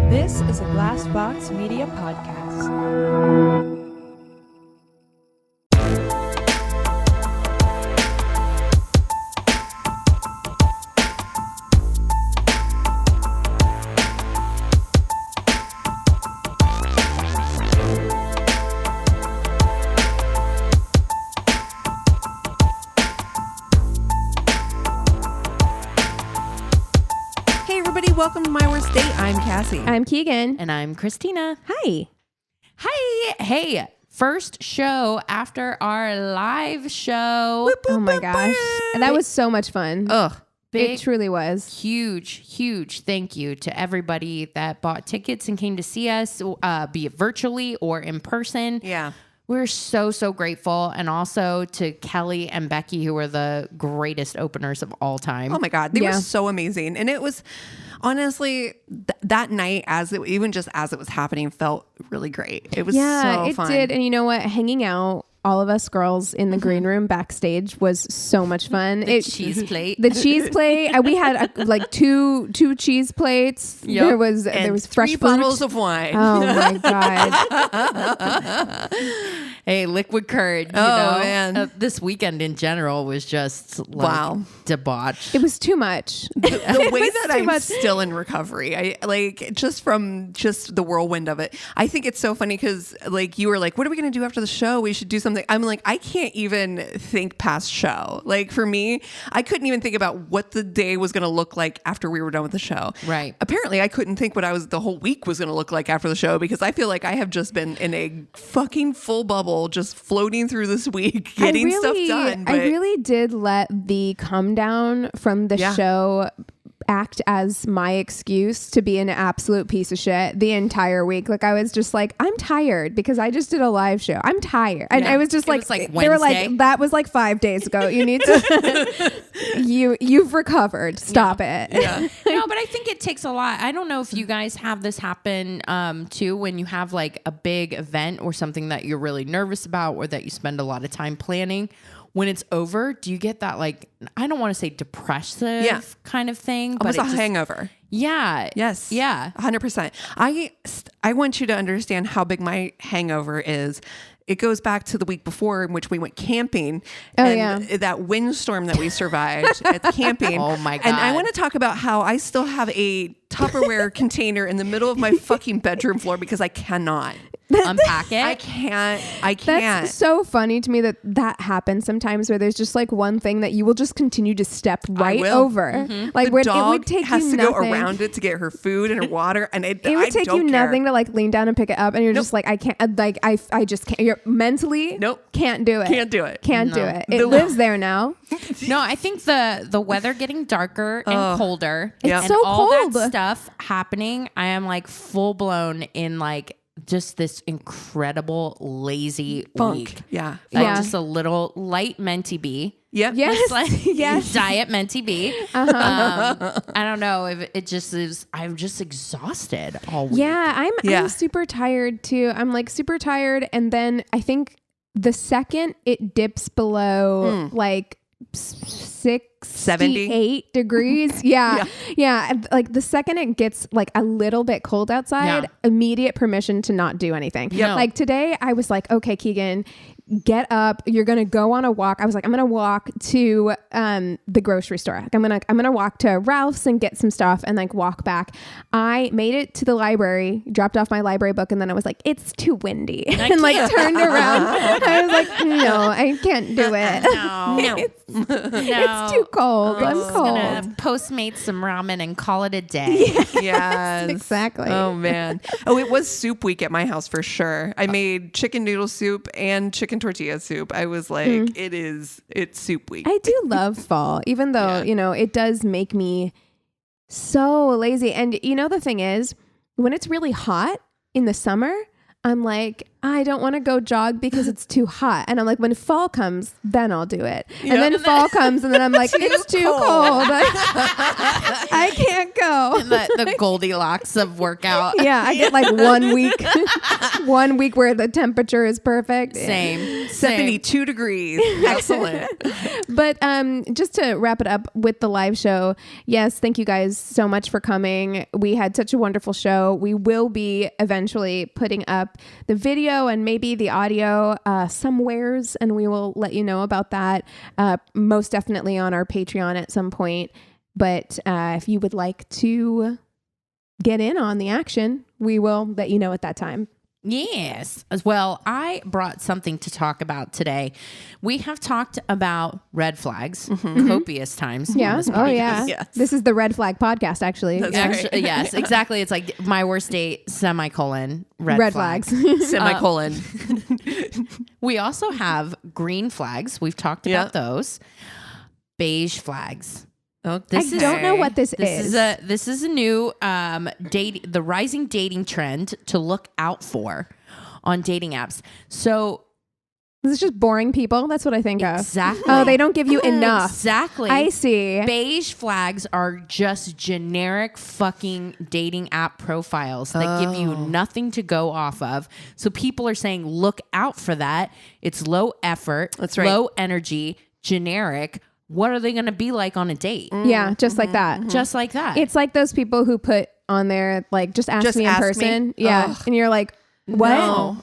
This is a Glass Box Media podcast. Welcome to My Worst Date. I'm Cassie. I'm Keegan. And I'm Christina. Hi. Hi. Hey, first show after our live show. Boop, boop, oh my gosh. And that was so much fun. Ugh. It truly was. Huge thank you to everybody that bought tickets and came to see us, be it virtually or in person. Yeah. We're so grateful. And also to Kelly and Becky, who were the greatest openers of all time. Oh my God. They were so amazing. And it was honestly that night, even just as it was happening, felt really great. It was so fun. It did. And you know what? Hanging out, all of us girls in the green room backstage was so much fun. The cheese plate. The cheese plate. We had like two cheese plates. Yep. There was fresh 3 fruit. bottles of wine. Oh my God. Hey, liquid courage. You know? Man. This weekend in general was just like debauched. It was too much. The way that I'm still in recovery, I like just from the whirlwind of it. I think it's so funny because like you were like, what are we going to do after the show? We should do something. I'm like, I can't even think past show. Like for me, I couldn't even think about what the day was going to look like after we were done with the show. Right. Apparently I couldn't think what the whole week was going to look like after the show because I feel like I have just been in a fucking full bubble, just floating through this week, getting stuff done. I really did let the come down from the show act as my excuse to be an absolute piece of shit the entire week. Like I was just like, I'm tired because I just did a live show. I'm tired. And I was just like Wednesday. They were like, that was like 5 days ago. You need to, you've recovered. Stop it. Yeah. No, but I think it takes a lot. I don't know if you guys have this happen too, when you have like a big event or something that you're really nervous about or that you spend a lot of time planning. When it's over, do you get that like, I don't want to say depressive kind of thing, but it's a hangover. Yeah. Yes. Yeah. 100%. I want you to understand how big my hangover is. It goes back to the week before in which we went camping that windstorm that we survived at camping. Oh my God. And I want to talk about how I still have a Tupperware container in the middle of my fucking bedroom floor because I cannot unpack it. I can't. That's so funny to me that happens sometimes where there's just like one thing that you will just continue to step right over. Mm-hmm. Like the dog it would take has you to nothing. go around it to get her food and her water, and it would take you nothing to like lean down and pick it up, and you're just like, I can't. Like I just can't. You're mentally can't do it. Can't do it. Can't do it. It lives there now. No, I think the weather getting darker and colder, it's and so all cold. that stuff happening, I am like full blown in like just this incredible lazy funk. Week. Yeah. Like just a little light Menti B. Yep. Yes. Like diet Menti B. I don't know if it just is. I'm just exhausted all week. Yeah, I'm super tired too. I'm like super tired, and then I think the second it dips below like 68 degrees. Yeah. Like the second it gets like a little bit cold outside, immediate permission to not do anything. Yeah. Like today I was like, okay, Keegan, get up. You're going to go on a walk. I was like, I'm going to walk to the grocery store. Like, I'm going to walk to Ralph's and get some stuff and like walk back. I made it to the library, dropped off my library book. And then I was like, it's too windy and like turned around. I was like, no, I can't do it. No. It's too cold. I'm cold. Gonna Postmate some ramen and call it a day. Yes. Exactly. Oh man. Oh, it was soup week at my house for sure. I made chicken noodle soup and chicken tortilla soup. I was like, it's soup week. I do love fall, even though, it does make me so lazy. And the thing is, when it's really hot in the summer, I'm like, I don't want to go jog because it's too hot. And I'm like, when fall comes, then I'll do it. And then fall comes and then I'm like, it's too cold. I can't go. The Goldilocks of workout. Yeah, I get like 1 week where the temperature is perfect. Same. 72 degrees. Excellent. But just to wrap it up with the live show, yes, thank you guys so much for coming. We had such a wonderful show. We will be eventually putting up the video and maybe the audio somewheres, and we will let you know about that most definitely on our Patreon at some point. But if you would like to get in on the action, we will let you know at that time. Yes. As well, I brought something to talk about today. We have talked about red flags copious times. Yeah. Oh, yeah. Yes. This is the red flag podcast, actually. Actually, yes, exactly. It's like my worst date, semicolon, red flags. Semicolon. We also have green flags. We've talked about those. Beige flags. Okay. I don't know what this is. This is a new the rising dating trend to look out for on dating apps. So This is just boring people. That's what I think of. exactly. Oh, they don't give you enough. Exactly. I see. Beige flags are just generic fucking dating app profiles that give you nothing to go off of. So people are saying, look out for that. It's low effort. That's right. Low energy, generic. What are they going to be like on a date? Yeah, just like that. Just like that. It's like those people who put on there, like, just ask me in person. Me? Yeah. Ugh. And you're like, what?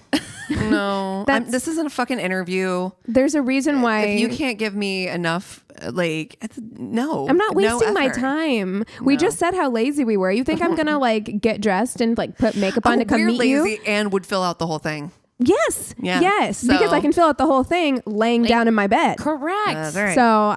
No. This isn't a fucking interview. There's a reason why. If you can't give me enough, no. I'm not no wasting my effort. time. We just said how lazy we were. You think I'm going to like get dressed and like put makeup on to come we're meet lazy you? and would fill out the whole thing. Yes. Yeah. Yes. So- Because I can fill out the whole thing laying down in my bed. Correct. That's right. So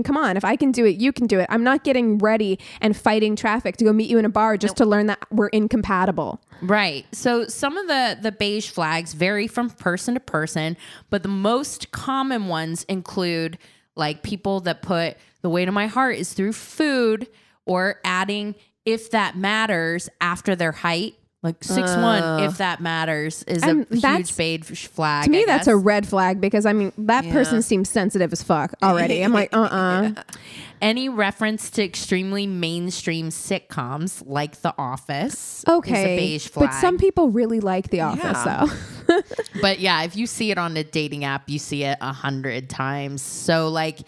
come on, if I can do it, you can do it. I'm not getting ready and fighting traffic to go meet you in a bar just to learn that we're incompatible. Right. So some of the beige flags vary from person to person, but the most common ones include like people that put the way to my heart is through food, or adding if that matters after their height. Like 6'1", if that matters, is a huge beige flag. To me, I that's guess. a red flag because that person seems sensitive as fuck already. I'm like, Any reference to extremely mainstream sitcoms like The Office Okay. is a beige flag. But some people really like The Office, though. But yeah, if you see it on a dating app, you see it 100 times. So like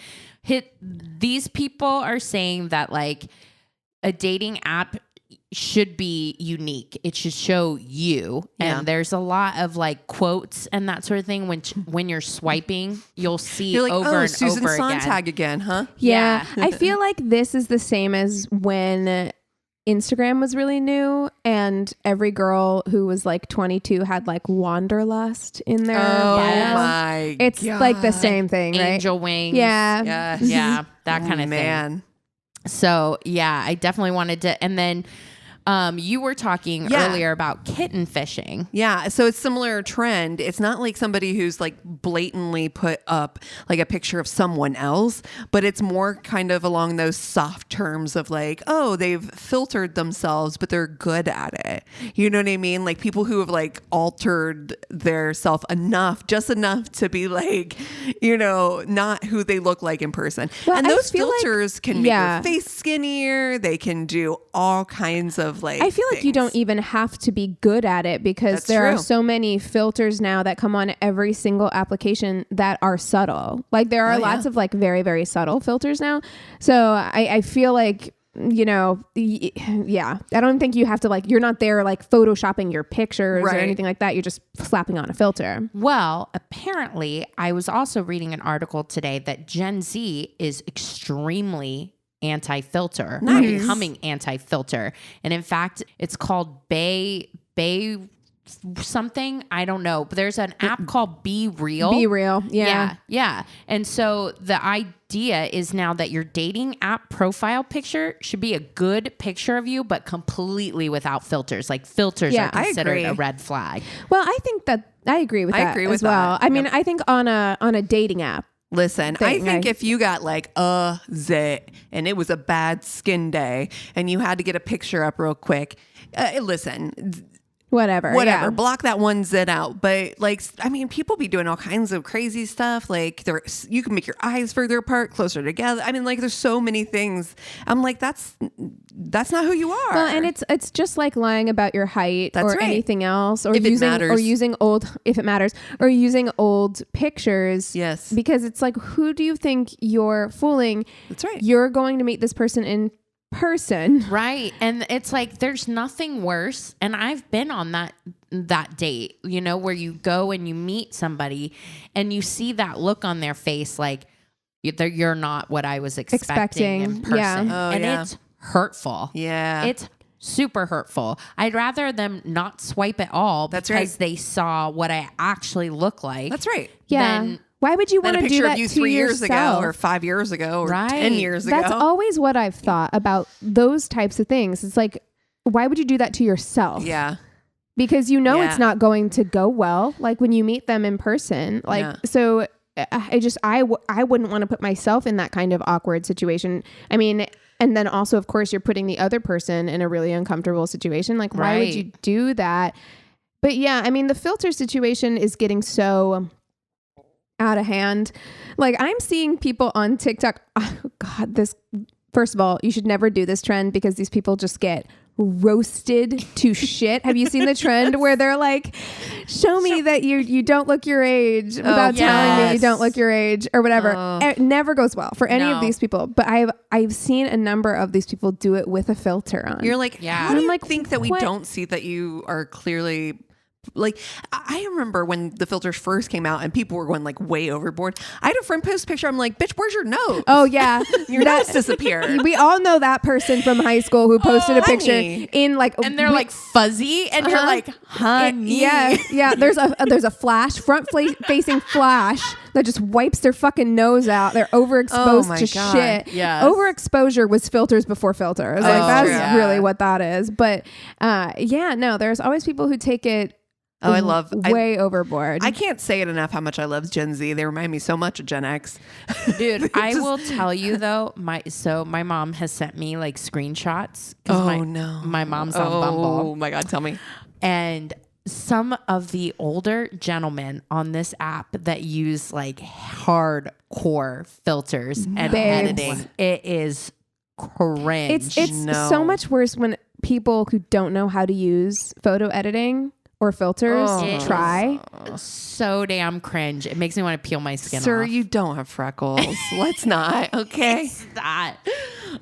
these people are saying that like a dating app should be unique. It should show you. And there's a lot of like quotes and that sort of thing. When you're swiping, you'll see You're like, over and Susan over Sontag again, huh? Yeah. I feel like this is the same as when Instagram was really new and every girl who was like 22 had like wanderlust in their bio. My It's God. like the same thing, right? Angel wings. Yeah. Yes. Yeah. That kind of Man. thing. So yeah, I definitely wanted to. And then you were talking earlier about kitten fishing. Yeah. So it's similar trend. It's not like somebody who's like blatantly put up like a picture of someone else, but it's more kind of along those soft terms of like, oh, they've filtered themselves, but they're good at it. You know what I mean? Like people who have like altered their self just enough to be like, not who they look like in person. Well, and I those feel like- filters can make your face skinnier. They can do all kinds of like, I feel like you don't even have to be good at it because That's there are true. so many filters now that come on every single application that are subtle. Like there are lots of like very, very subtle filters now. So I feel like, I don't think you have to you're not there like photoshopping your pictures or Right. anything like that. You're just slapping on a filter. Well, apparently, I was also reading an article today that Gen Z is extremely anti-filter, or becoming anti-filter. And in fact, it's called Bay something. I don't know. But there's an app called Be Real. Be real. Yeah. Yeah. And so the idea is now that your dating app profile picture should be a good picture of you, but completely without filters. Like filters Yeah, are I considered agree. a red flag. Well, I think that I agree with that agree as with well. that. I mean, I think on a dating app, Listen, I thing. think if you got like zit and it was a bad skin day and you had to get a picture up real quick, listen, whatever. Yeah. block that one zit out. But like, I mean, people be doing all kinds of crazy stuff. Like you can make your eyes further apart, closer together. I mean, like there's so many things. I'm like, that's not who you are. Well, and it's just like lying about your height or anything else, or if using old, if it matters, or using old pictures. Yes. Because it's like, who do you think you're fooling? That's right. You're going to meet this person in person. Right. And it's like, there's nothing worse. And I've been on that date, you know, where you go and you meet somebody and you see that look on their face, like you're not what I was expecting in person. Yeah. Oh, and yeah. it's hurtful. Yeah. It's super hurtful. I'd rather them not swipe at all because they saw what I actually look like. That's right. Yeah. Why would you want to do picture that of you to 3 years yourself? ago or 5 years ago or Right. 10 years ago? That's always what I've thought about those types of things. It's like, why would you do that to yourself? Yeah. Because you know Yeah. it's not going to go well. Like when you meet them in person, like, so I wouldn't want to put myself in that kind of awkward situation. I mean, and then also, of course, you're putting the other person in a really uncomfortable situation. Like, why would you do that? But yeah, I mean, the filter situation is getting so out of hand. Like I'm seeing people on TikTok. Oh God, first of all, you should never do this trend because these people just get roasted to shit. Have you seen the trend where they're like, show me that you don't look your age without telling me you don't look your age or whatever. It never goes well for any of these people. But I've seen a number of these people do it with a filter on. You're like, how do you like, think that we don't see that you are clearly... Like, I remember when the filters first came out and people were going like way overboard. I had a friend post a picture. I'm like, bitch, where's your nose? Oh yeah. Your nose disappeared. We all know that person from high school who posted a picture in like, and they're like fuzzy and you're like, honey. Yeah. There's a flash, facing flash that just wipes their fucking nose out. They're overexposed to shit. Yes. Overexposure was filters before filters. Like that's really what that is. But there's always people who take it way overboard. I can't say it enough how much I love Gen Z. They remind me so much of Gen X. Dude, I will tell you though, my mom has sent me like screenshots. My mom's on Bumble. Oh my God, tell me. And some of the older gentlemen on this app that use like hardcore filters and editing, it is cringe. It's so much worse when people who don't know how to use photo editing or filters try. So damn cringe. It makes me want to peel my skin off. Sir, you don't have freckles. Let's not. Okay. It's not.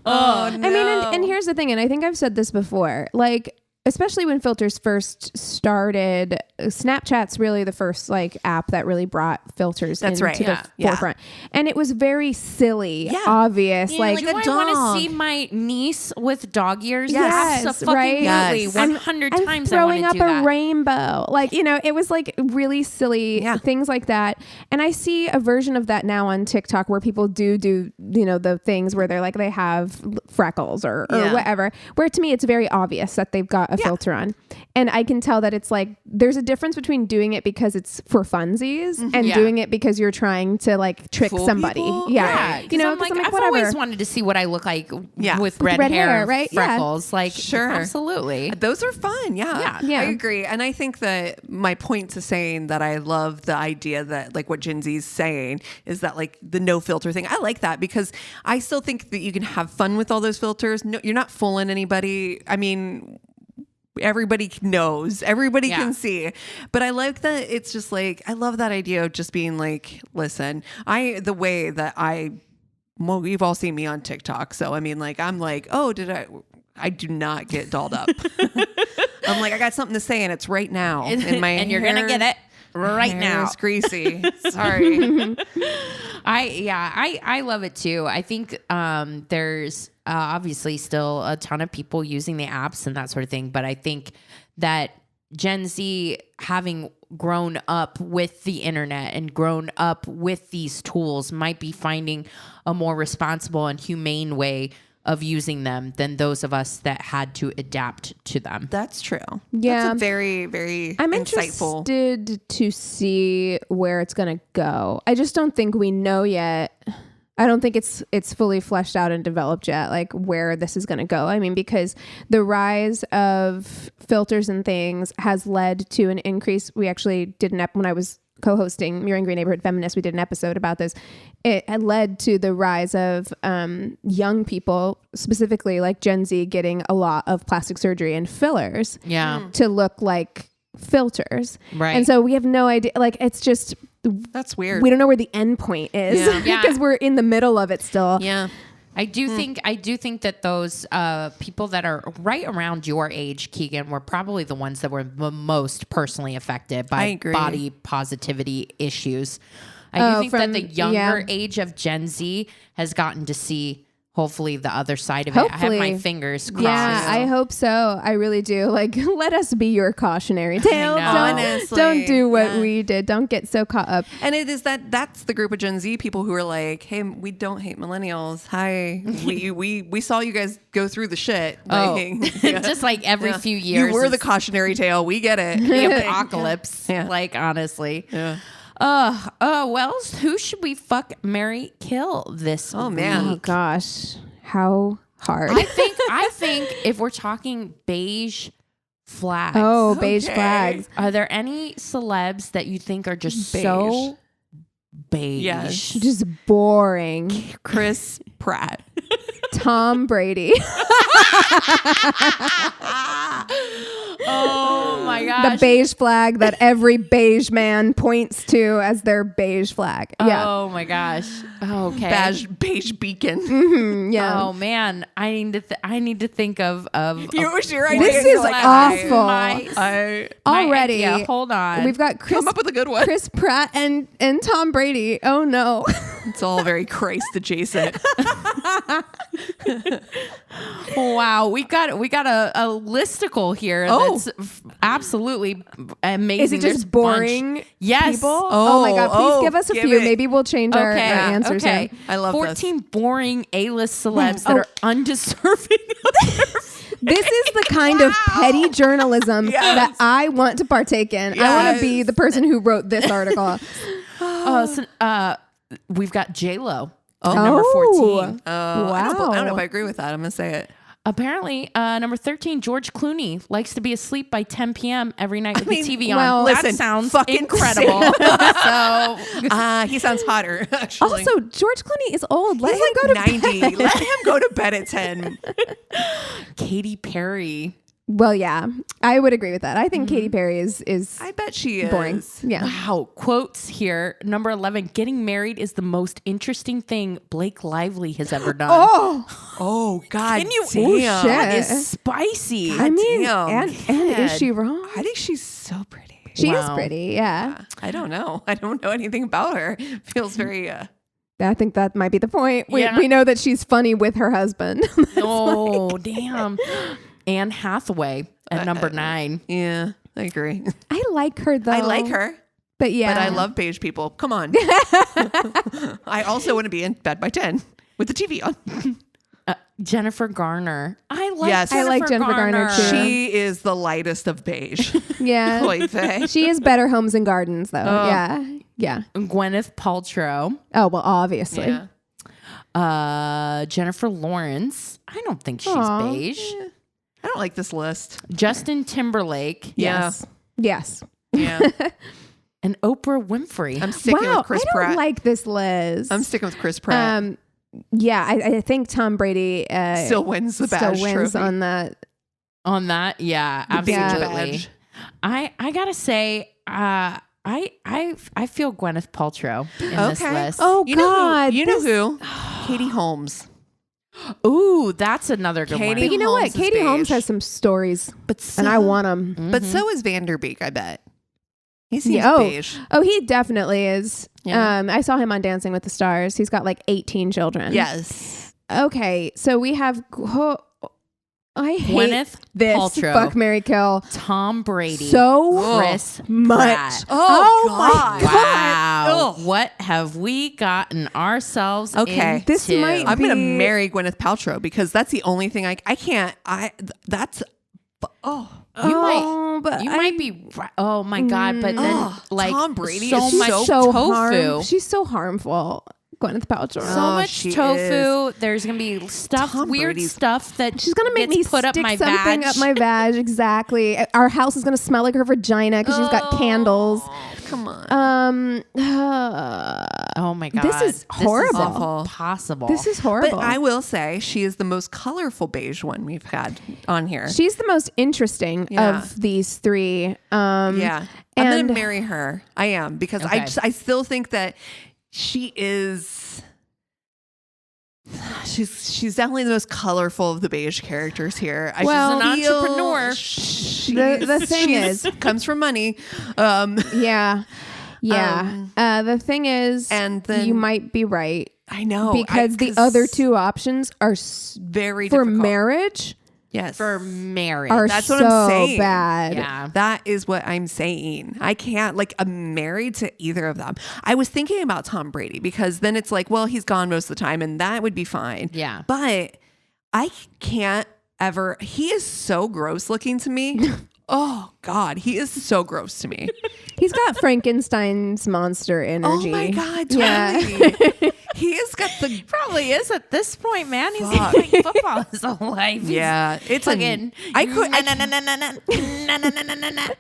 Oh, no. I mean, and here's the thing, and I think I've said this before, like, especially when filters first started, Snapchat's really the first like app that really brought filters into the forefront. And it was very silly, obvious. Yeah, like do I want to see my niece with dog ears? Yes, Absolutely. right? 100 I'm times throwing I up want to do a that. rainbow. Like, you know, it was like really silly things like that. And I see a version of that now on TikTok where people do, you know, the things where they're like, they have freckles or whatever, where to me, it's very obvious that they've got a filter on. And I can tell that it's like, there's a difference between doing it because it's for funsies and doing it because you're trying to like trick somebody. People? Yeah. You know, I'm like, I've whatever. always wanted to see what I look like with red hair, right? freckles. Like, sure. Absolutely. Those are fun. Yeah. I agree. And I think that my point to saying that I love the idea that like what Gen Z is saying is that like the no filter thing. I like that because I still think that you can have fun with all those filters. No, you're not fooling anybody. I mean, everybody knows, everybody can see, but I like that. It's just like, I love that idea of just being like, listen, the way that well, you've all seen me on TikTok. So, I mean, like, I'm like, oh, I do not get dolled up. I'm like, I got something to say and it's right now in my and you're going to get it right now. It's greasy. Sorry. I love it too. I think there's obviously still a ton of people using the apps and that sort of thing, but I think that Gen Z, having grown up with the internet and grown up with these tools, might be finding a more responsible and humane way of using them than those of us that had to adapt to them. That's true. Yeah. That's a very, very I'm insightful. interested to see where it's going to go. I just don't think we know yet. I don't think it's fully fleshed out and developed yet, like where this is going to go. I mean, because the rise of filters and things has led to an increase. We actually did when I was co-hosting Mirror and Green Neighborhood Feminist, we did an episode about this. It had led to the rise of young people, specifically like Gen Z, getting a lot of plastic surgery and fillers to look like filters. Right. And so we have no idea. Like, it's just, that's weird. we don't know where the end point is because we're in the middle of it still. Yeah. I do think that those people that are right around your age, Keegan, were probably the ones that were the most personally affected by body positivity issues. I do think that the younger age of Gen Z has gotten to see, hopefully, the other side of it. I have my fingers crossed. Yeah, I hope so. I really do. Like, let us be your cautionary tale. Don't do what we did. Don't get so caught up. And it is that's the group of Gen Z people who are like, hey, we don't hate millennials. Hi, we saw you guys go through the shit. Just like every few years. You were the cautionary tale. We get it. The apocalypse. Like, honestly. Yeah. Well, who should we fuck, marry, kill this week? Oh gosh, how hard. I think if we're talking beige flags. Oh, beige flags. Are there any celebs that you think are just so beige? Yes. Just boring. Chris Pratt. Tom Brady. Oh my gosh. The beige flag that every beige man points to as their beige flag. Yeah. Oh my gosh. Okay. Beige beacon. Mm-hmm, yeah. Oh man, I need to think of This is awful. Already. Idea. Hold on. We've got Come up with a good one. Chris Pratt and Tom Brady. Oh no. It's all very Christ adjacent. Wow, we got a listicle here that's absolutely amazing. Is it just boring? Yes. People? Oh my God! Please give us a few. Maybe we'll change our answers. Okay. I love 14 boring A-list celebs that are undeserving of their This is the kind of petty journalism that I want to partake in. Yes. I want to be the person who wrote this article. We've got J-Lo. Number 14. Wow. I don't know if I agree with that. I'm going to say it. Apparently, number 13, George Clooney likes to be asleep by 10 p.m. every night with the TV on. well, That listen, sounds fucking incredible. So He sounds hotter, actually. Also, George Clooney is old. Let He's him go to 90. bed. Let him go to bed at 10. Katy Perry. Well, yeah, I would agree with that. I think Katy Perry is I bet she is. boring. Yeah. Wow. Quotes here. Number 11, getting married is the most interesting thing Blake Lively has ever done. Oh, God Can you? damn. That shit. is spicy. I mean, damn. and is she wrong? I think she's so pretty. She is Wow. pretty. Yeah. I don't know. I don't know anything about her. Feels very... I think that might be the point. We Yeah. know that she's funny with her husband. Oh, damn. Anne Hathaway at number 9. Yeah, I agree. I like her though. I like her. But yeah. But I love beige people. Come on. I also want to be in bed by 10 with the TV on. Jennifer Garner. I like Yes. Jennifer I like Jennifer Garner, too. She is the lightest of beige. Yeah. Oy vey. She is better Homes and Gardens though. Yeah. Yeah. Gwyneth Paltrow. Oh, well, obviously. Yeah. Jennifer Lawrence. I don't think she's Aw. beige. I don't like this list. Justin Timberlake. Yes. Yes. Yeah. And Oprah Winfrey. I'm sticking Wow, with Chris I don't Pratt. like this list. I'm sticking with Chris Pratt. Yeah, I think Tom Brady Still wins the still badge wins trophy. on that. On that, yeah, The beige absolutely. badge. I gotta say, I feel Gwyneth Paltrow in this list. Oh God. You know who? Katie Holmes. Ooh, that's another good Katie But one. you know Holmes what? is Katie Holmes beige. has some stories, But so, and I want them. But so is Vanderbeek, I bet. He seems Yeah, beige. Oh, he definitely is. Yeah. I saw him on Dancing with the Stars. He's got like 18 children. Yes. Okay, so we have. I hate Gwyneth this. Paltrow. Fuck, marry, kill. Tom Brady. So Chris much. Pratt. Oh, my God. Wow. Ugh. What have we gotten ourselves Okay. into? This might I'm going to be- marry Gwyneth Paltrow because that's the only thing I can't. That's. Oh. You might be right. Oh my God. But then like Tom Brady so is much so so tofu. She's so harmful. Gwyneth Paltrow. So much tofu. There's gonna be stuff, weird stuff that she's gonna make me put up my something vag. up my vag. Exactly. Our house is gonna smell like her vagina because she's got candles. Come on. Oh my god, this is horrible. This is impossible. This is horrible. But I will say she is the most colorful beige one we've had on here. She's the most interesting of these three. Yeah. I'm going to marry her. I am, because I still think that she's definitely the most colorful of the beige characters here. She's an entrepreneur. The thing is, comes from money. Yeah. The thing is, and then you might be right. I know, because the other two options are very for difficult. marriage. Yes, for marriage. That's what I'm saying. Bad. Yeah, that is what I'm saying. I can't I'm married to either of them. I was thinking about Tom Brady, because then it's like, well, he's gone most of the time, and that would be fine. Yeah, but I can't ever. He is so gross looking to me. Oh God, he is so gross to me. He's got Frankenstein's monster energy. Oh my God, totally. Yeah. He has got the probably is at this point, man. He's playing football his whole life. Yeah, it's again.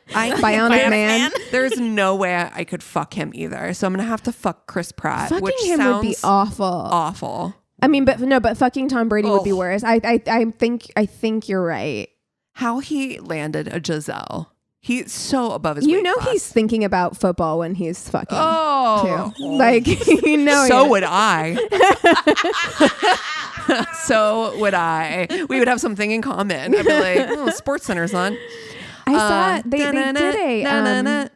Bionic Man. There's no way I could fuck him either. So I'm gonna have to fuck Chris Pratt, Fucking which him sounds would be awful. Awful. I mean, but fucking Tom Brady would be worse. I think you're right. How he landed a Giselle. He's so above his You weight know class. He's thinking about football when he's fucking. Oh. Too. Like, you know. So would I. So would I. We would have something in common. I'd be like, oh, Sports Center's on. I saw they did a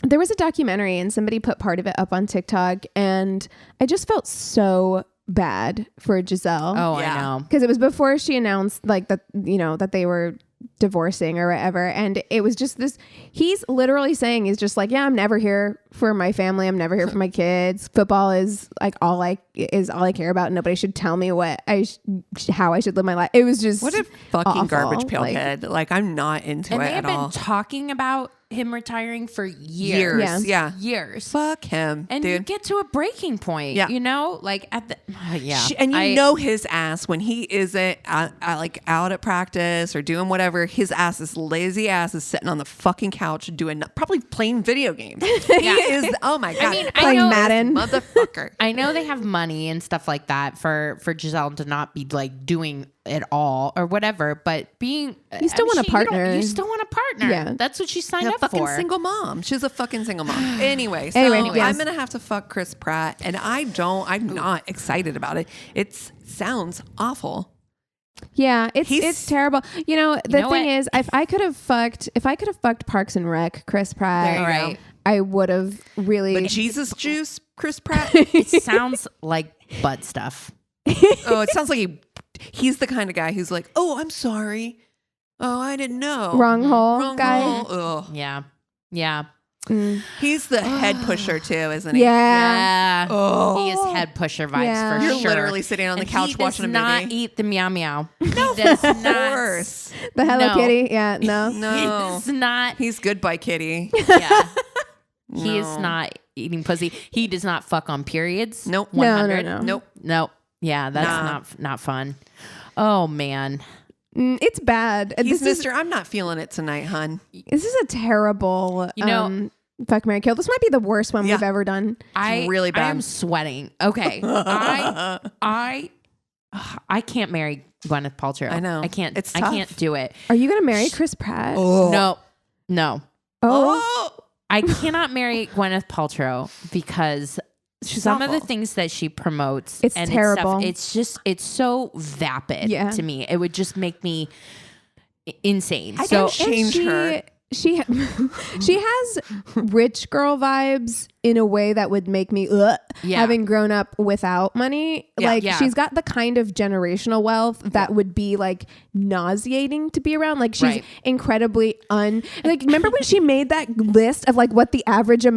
there was a documentary and somebody put part of it up on TikTok, and I just felt so bad for Giselle. Oh, Yeah. I know. Because it was before she announced that they were divorcing or whatever, and it was just this. He's literally saying, he's just like, yeah, I'm never here for my family, I'm never here for my kids. Football is like all I care about. Nobody should tell me how I should live my life. It was just What a fucking awful. garbage pail kid. Like, I'm not into And it they have at been all. talking about him retiring for years. Yeah. Years. Fuck him, And you dude. get to a breaking point, Yeah. like at the, yeah. And you know his ass when he isn't out at practice or doing whatever. His ass, this lazy ass, is sitting on the fucking couch doing probably playing video games. He is. Oh my God. I mean, Playing I know, Madden. Motherfucker. I know they have money and stuff like that for Giselle to not be like doing it all or whatever, but being You still want a partner. You still want a partner. Yeah. That's what she signed A up fucking for. single mom. She's a fucking single mom. Anyway, so Anyway, yes. I'm gonna have to fuck Chris Pratt, and I'm not excited about it. It sounds awful. Yeah, it's terrible. You know, the know thing what? is, if I could have fucked Parks and Rec, Chris Pratt, There you go. I would have really. But Jesus juice, Chris Pratt. It sounds like butt stuff. Oh, it sounds like he's the kind of guy who's like, oh, I'm sorry. Oh, I didn't know. Wrong hole Wrong guy. hole. Ugh. Yeah. Yeah. He's the head pusher too, isn't he? Yeah. Yeah. Oh. He is head pusher vibes Yeah. for You're sure. literally sitting on the couch watching a He does not movie. eat the meow meow. No, he does Of not. course. The Hello No. Kitty. Yeah. No. He No. is not. He's goodbye kitty. Yeah. He is No. not eating pussy. He does not fuck on periods. Nope. 100. No. Nope. Nope. Yeah, that's not fun. Oh man. It's bad. He's This is Mr. I'm not feeling it tonight, hun. this is a terrible. You know- fuck, marry, kill. This might be the worst one Yeah. we've ever done. really I bad. am sweating. Okay. I can't marry Gwyneth Paltrow. I know. I can't. It's I tough. can't do it. Are you gonna marry Chris Pratt? No. Oh. Oh. I cannot marry Gwyneth Paltrow because She's some of awful. the things that she promotes It's and terrible. it's so vapid Yeah. to me. It would just make me insane. I So don't change her. She has rich girl vibes in a way that would make me having grown up without money. Yeah. Like Yeah. she's got the kind of generational wealth that would be like nauseating to be around. Like she's Right. incredibly like remember when she made that list of like what the average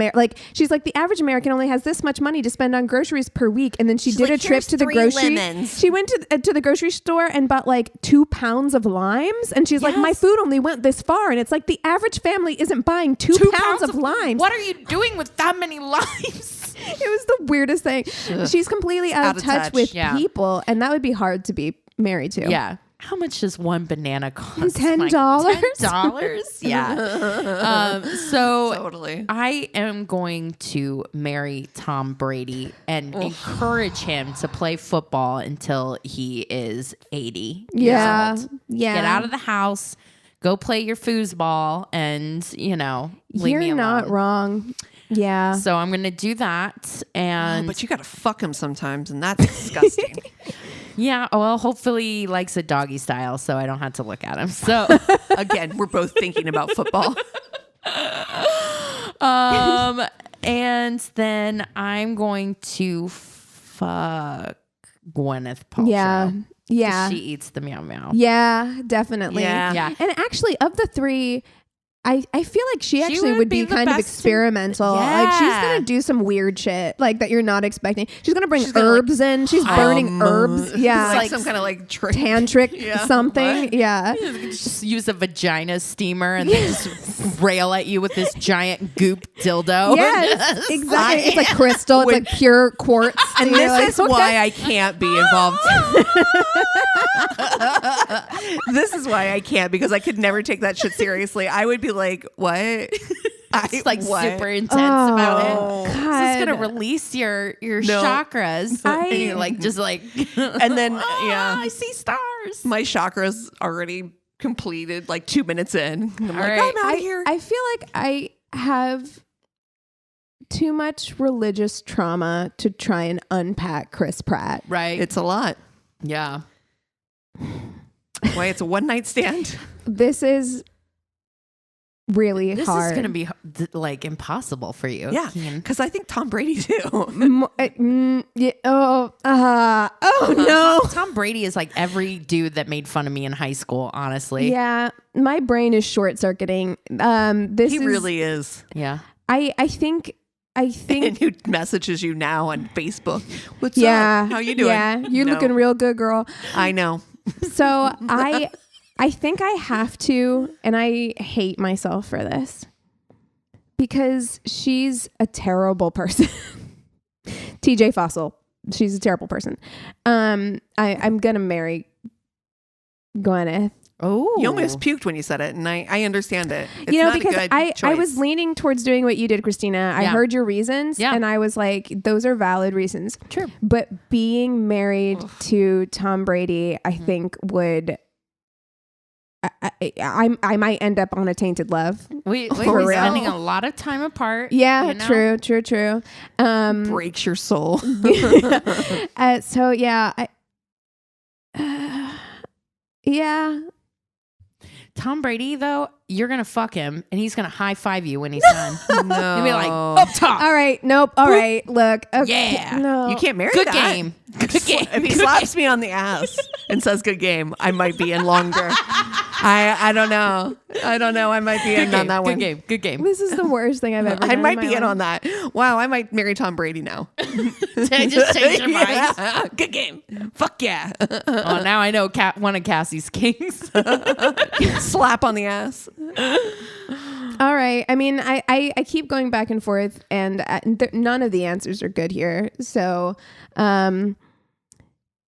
she's like the average American only has this much money to spend on groceries per week, and then she did like, a trip "Here's to the 3 grocery. lemons." She went to the grocery store and bought like 2 pounds of limes, and she's like, my Yes. food only went this far, and it's like the average family isn't buying 2 pounds of limes. What are you doing with that many limes? It was the weirdest thing. She's completely out of touch with people, and that would be hard to be married to. Yeah. How much does one banana cost? $10? $10? Yeah. So Totally. I am going to marry Tom Brady and encourage him to play football until he is 80 years old. Yeah. Get out of the house, go play your foosball, and, leave me alone. You're not wrong. Yeah. So I'm going to do that. And but you got to fuck him sometimes, and that's disgusting. yeah, well, hopefully he likes it doggy style, so I don't have to look at him. So again, we're both thinking about football. And then I'm going to fuck Gwyneth Paltrow. Yeah. Yeah. She eats the meow meow. Yeah, definitely. Yeah. And actually, of the three, I feel like she actually would be the kind of best experimental. Like she's gonna do some weird shit like that you're not expecting. She's gonna bring herbs in. She's burning herbs. Yeah, It's like some kind of like trick. tantric something. What? Yeah. Just use a vagina steamer and then just rail at you with this giant goop dildo. Yes, exactly. It's like crystal. It's like pure quartz. And you're this like, is why I can't be involved. This is why I can't, because I could never take that shit seriously. I would be like, what? It's like what? super intense about it. God. This is gonna release your chakras. And you're like just like And then I see stars. my chakras already completed like 2 minutes in. I'm like, right. I'm out of here. I feel like I have too much religious trauma to try and unpack Chris Pratt. Right. It's a lot. Yeah. Why, it's a one night stand? This is really This hard. is gonna be like impossible for you. Yeah, Keegan. because I think Tom Brady too. No. Tom Brady is like every dude that made fun of me in high school, honestly. Yeah, my brain is short circuiting. He really is. Yeah. I think. And who messages you now on Facebook? What's Yeah. up? How you doing? Yeah, you're No. looking real good, girl. I know. So I think I have to, and I hate myself for this because she's a terrible person. TJ Fossil, she's a terrible person. I'm gonna marry Gwyneth. Oh, You almost puked when you said it, and I understand it. It's You know, not a because good I choice. was leaning towards doing what you did, Christina. I Yeah. heard your reasons, Yeah. and I was like, those are valid reasons. True. But being married to Tom Brady, I think would. I might end up on a Tainted Love. We're real. spending a lot of time apart. Yeah, you know? true. breaks your soul. So yeah, yeah. Tom Brady, though, you're gonna fuck him, and he's gonna high five you when he's done. No. He'll be like, up top. All right, nope. All right, look. Okay, Yeah. no, You can't marry Good that. game. Good game. If he slaps me on the ass and says "good game," I might be in longer. I don't know. I might be in on that one. Good game. This is the worst thing I've ever done. I might in be my in life. on that. Wow, I might marry Tom Brady now. I just changed your mind. Yeah. Good game. Fuck yeah. Oh, now I know one of Cassie's kings. Slap on the ass. All right. I mean, I keep going back and forth, and none of the answers are good here. So,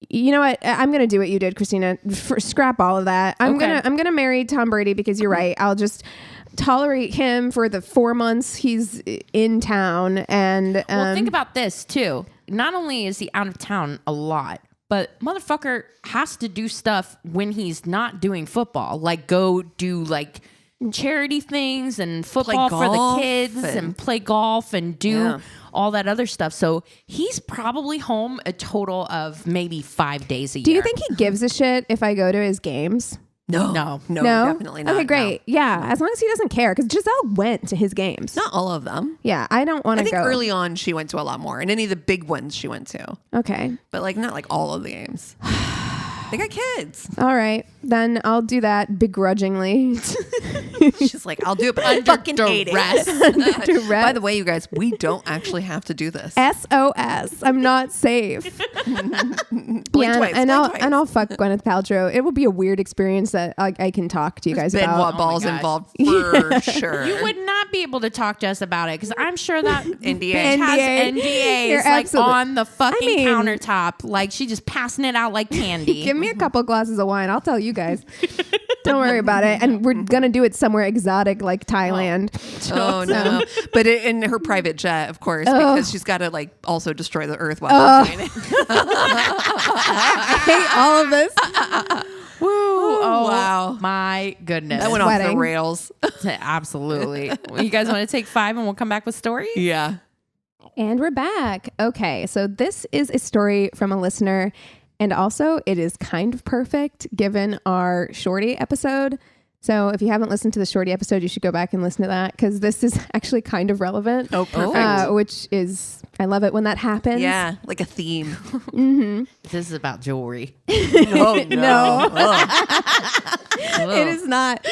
you know what? I'm gonna do what you did, Christina. Scrap all of that. I'm gonna marry Tom Brady because you're right. I'll just tolerate him for the 4 months he's in town. And Well, think about this too. Not only is he out of town a lot, but motherfucker has to do stuff when he's not doing football, like go do like charity things and football for the golf kids and play golf and do all that other stuff. So he's probably home a total of maybe 5 days a year. do you think he gives a shit if I go to his games? No. No, definitely not. Okay, great. Yeah, as long as he doesn't care, because Giselle went to his games. Not all of them. Yeah, I don't want I to think go. early on she went to a lot more, and any of the big ones she went to, Okay. but like not like all of the games. They got kids. All right, then I'll do that begrudgingly. She's like, I'll do it, but I fucking hate it. Duress. By the way, you guys, we don't actually have to do this. SOS. I'm not safe. Blink Yeah, twice, and blink twice. I'll fuck Gwyneth Paltrow. It will be a weird experience that I can talk to you guys Benoit about. balls gosh. involved for sure. You would not not be able to talk to us about it because I'm sure that NDA. bitch has NDAs You're like absolutely- on the fucking I mean- countertop. Like she just passing it out like candy. Give me a couple glasses of wine. I'll tell you guys. Don't worry about it. And we're going to do it somewhere exotic like Thailand. Oh no! But in her private jet, of course, because she's got to like also destroy the earth while she's doing it. I hate all of this. Woo! Oh wow. my goodness. That went off the Sweating. rails. Absolutely. You guys want to take 5 and we'll come back with stories? Yeah. And we're back. Okay, so this is a story from a listener. And also, it is kind of perfect given our Shorty episode. So if you haven't listened to the Shorty episode, you should go back and listen to that because this is actually kind of relevant. Oh, perfect. Which is, I love it when that happens. Yeah, like a theme. This is about jewelry. Oh no! It is not.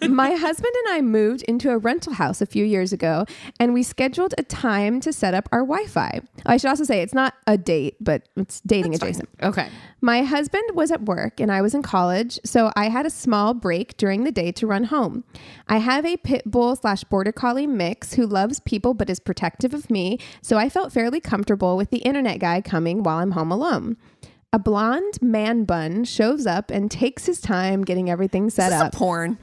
My husband and I moved into a rental house a few years ago, and we scheduled a time to set up our Wi-Fi. I should also say it's not a date, but it's dating adjacent. Okay. My husband was at work and I was in college, so I had a small break during the day to run home. I have a pit bull / border collie mix who loves people but is protective of me, so I felt fairly comfortable with the internet guy coming while I'm home alone. A blonde man bun shows up and takes his time getting everything set This is up. a porn.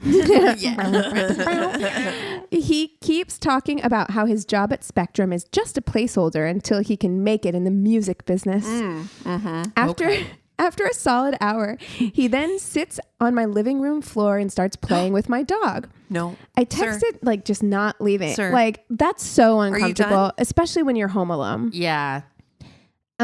He keeps talking about how his job at Spectrum is just a placeholder until he can make it in the music business. After a solid hour, he then sits on my living room floor and starts playing with my dog. No. I texted, like, just not leaving. Sir. Like, that's so you uncomfortable, done? especially when you're home alone. Yeah.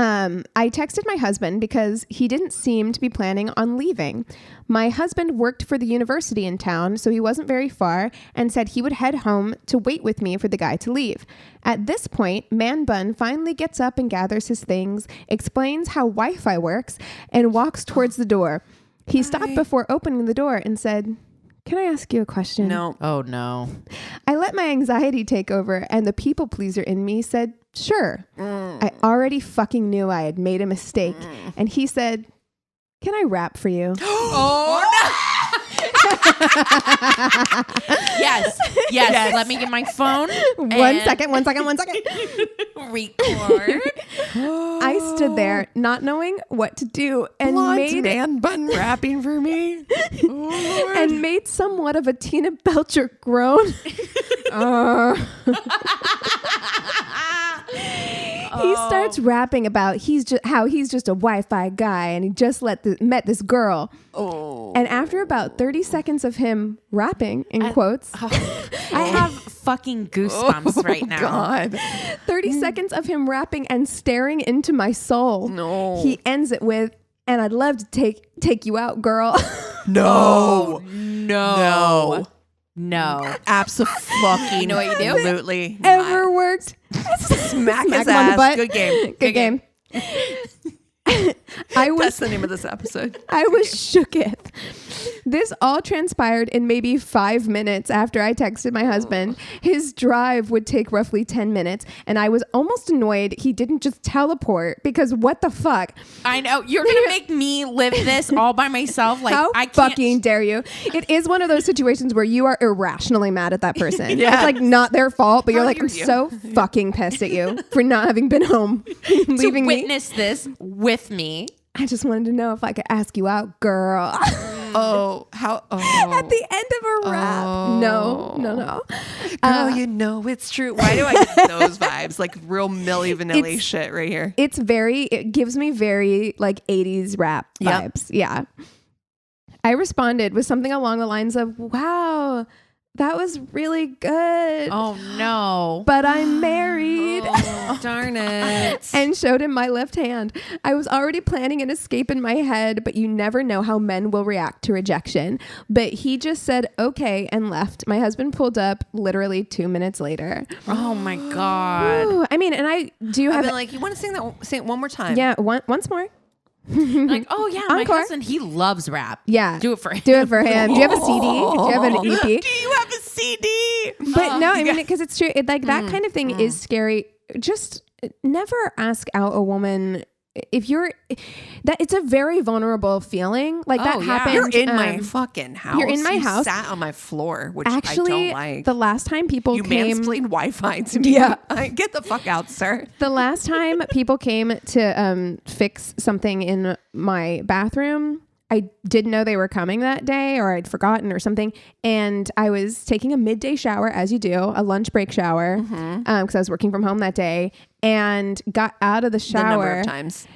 I texted my husband because he didn't seem to be planning on leaving. My husband worked for the university in town, so he wasn't very far, and said he would head home to wait with me for the guy to leave. At this point, Man Bun finally gets up and gathers his things, explains how Wi-Fi works, and walks towards the door. He stopped before opening the door and said, "Can I ask you a question?" No. Oh no. I let my anxiety take over, and the people pleaser in me said, "Sure." I already fucking knew I had made a mistake. And he said, "Can I rap for you?" Oh Yes. Yes. Let me get my phone. One second. Record. I stood there not knowing what to do and Blonde made man bun rapping for me. and made somewhat of a Tina Belcher groan. He starts rapping about how he's just a Wi-Fi guy and he just met this girl. Oh. And after about 30 seconds of him rapping, in quotes, I have fucking goosebumps right now. God. 30 seconds of him rapping and staring into my soul. No. He ends it with, "And I'd love to take you out, girl." No. No. No. Absolutely. You know what you do? Absolutely. Ever worked. Smack his him on the ass. butt. Good game. Good game. I That's was the name of this episode. I was shooketh. This all transpired in maybe 5 minutes after I texted my husband. His drive would take roughly 10 minutes, and I was almost annoyed he didn't just teleport because what the fuck? I know. You're going to make me live this all by myself. Like, How I can't. fucking dare you? It is one of those situations where you are irrationally mad at that person. Yeah. It's like not their fault, but you're How like, dare I'm you." so fucking pissed at you for not having been home, leaving to me. witness this with me. I just wanted to know if I could ask you out, girl. Oh, how? Oh. At the end of a rap. No. Girl, you know it's true. Why do I get those vibes? Like real Milli Vanilli shit right here. It gives me very like 80s rap Yep. vibes. Yeah. I responded with something along the lines of, "Wow, that was really good. Oh, no. But I'm married." Oh, darn it. And showed him my left hand. I was already planning an escape in my head, but you never know how men will react to rejection. But he just said, "Okay," and left. My husband pulled up literally 2 minutes later. Oh, my God. Ooh, I mean, and I do I've have been like, you want to sing it one more time? yeah, once more. Like, oh, yeah, my Encore. husband, he loves rap. Yeah. Do it for him. Do it for him. Do you have a CD? Do you have an EP? Do you have a CD? But no, I mean, because it's true. Like that kind of thing is scary. Just never ask out a woman if you're that, it's a very vulnerable feeling. Like that happened. You're in my fucking house. You're in my house. Sat on my floor, which Actually, I don't like. the last time people you came, mansplained Wi-Fi to me. Yeah. Get the fuck out, sir. the last time people came to fix something in my bathroom, I didn't know they were coming that day, or I'd forgotten or something. And I was taking a midday shower, as you do, a lunch break shower, because I was working from home that day, and got out of the shower. The number of times.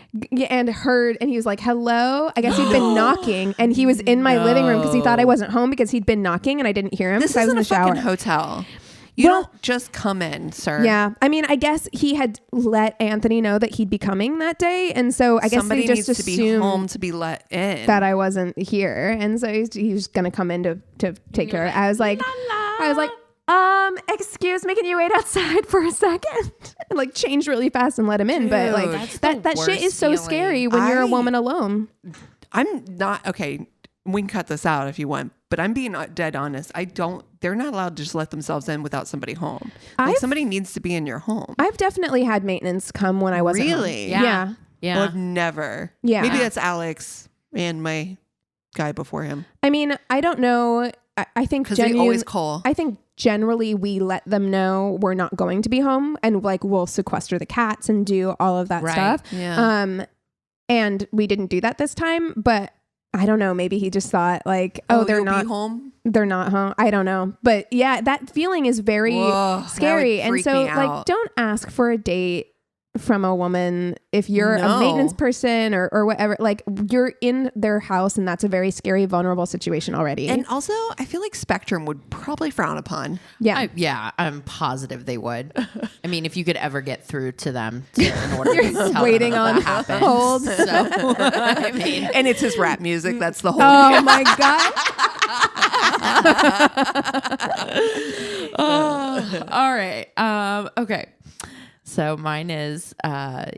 And heard, and he was like, hello. I guess he'd been knocking, and he was in my living room because he thought I wasn't home because he'd been knocking and I didn't hear him. This I was isn't in the a shower. fucking hotel. You don't just come in, sir. Yeah. I mean, I guess he had let Anthony know that he'd be coming that day. And so I guess somebody they just needs to be assumed home to be let in. that I wasn't here. And so he was going to come in to take care of it. I was like, excuse me, can you wait outside for a second? And like change really fast and let him in. Dude, but like that shit is so feeling. scary when you're a woman alone. I'm not, okay, we can cut this out if you want, but I'm being dead honest. They're not allowed to just let themselves in without somebody home. Like somebody needs to be in your home. I've definitely had maintenance come when I wasn't Really? home. Yeah. Yeah. Well, I've never. Yeah. Maybe that's Alex and my guy before him. I mean, I don't know. I think Because they always call. I think generally we let them know we're not going to be home, and like we'll sequester the cats and do all of that stuff. Yeah. And we didn't do that this time, but I don't know. Maybe he just thought like, they're you'll not be home. They're not home. I don't know. But yeah, that feeling is very scary. And so like, don't ask for a date from a woman if you're a maintenance person or whatever. Like you're in their house, and that's a very scary, vulnerable situation already. And also, I feel like Spectrum would probably frown upon. Yeah. I'm positive they would. I mean, if you could ever get through to them in order to tell waiting them on that happened. hold. So, I mean, And it's his rap music. That's the whole Oh my God. all right. Okay. So mine is,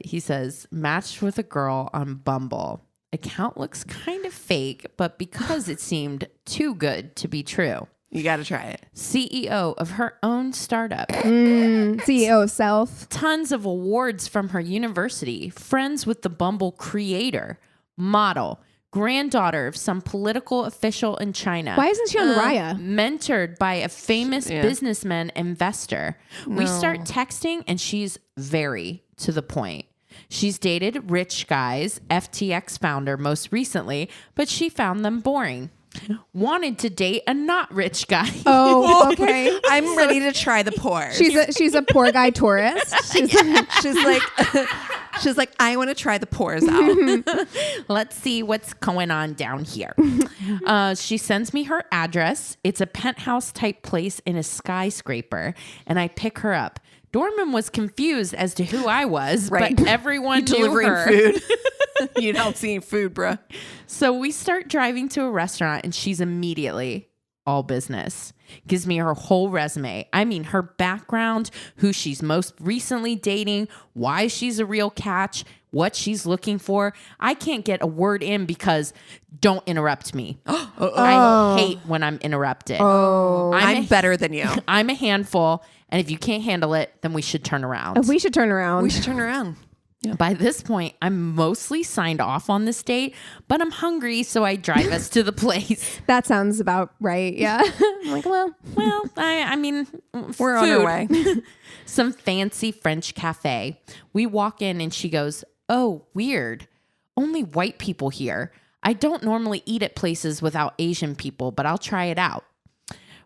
he says, matched with a girl on Bumble. Account looks kind of fake, but because it seemed too good to be true. You got to try it. CEO of her own startup. CEO of self. Tons of awards from her university. Friends with the Bumble creator. Model. Granddaughter of some political official in China. Why isn't she on Raya? Mentored by a famous businessman investor. We start texting and she's very to the point. She's dated rich guys, FTX founder most recently, but she found them boring. Wanted to date a not rich guy. Oh, okay. I'm ready to try the poor. She's a poor guy tourist. She's like, I want to try the pores out. Let's see what's going on down here. She sends me her address. It's a penthouse type place in a skyscraper, and I pick her up. Dorman was confused as to who I was, but everyone knew delivering her. food. You don't see food, bruh. So we start driving to a restaurant, and she's immediately all business. Gives me her whole resume. I mean, her background, who she's most recently dating, why she's a real catch, what she's looking for. I can't get a word in because don't interrupt me. I hate when I'm interrupted. I'm better than you. I'm a handful. And if you can't handle it, then we should turn around. We should turn around. We should turn around. Yeah. By this point, I'm mostly signed off on this date, but I'm hungry, so I drive us to the place. That sounds about right. Yeah. I'm like, well, I mean, we're on our way. Some fancy French cafe. We walk in and she goes, "Oh, weird. Only white people here. I don't normally eat at places without Asian people, but I'll try it out."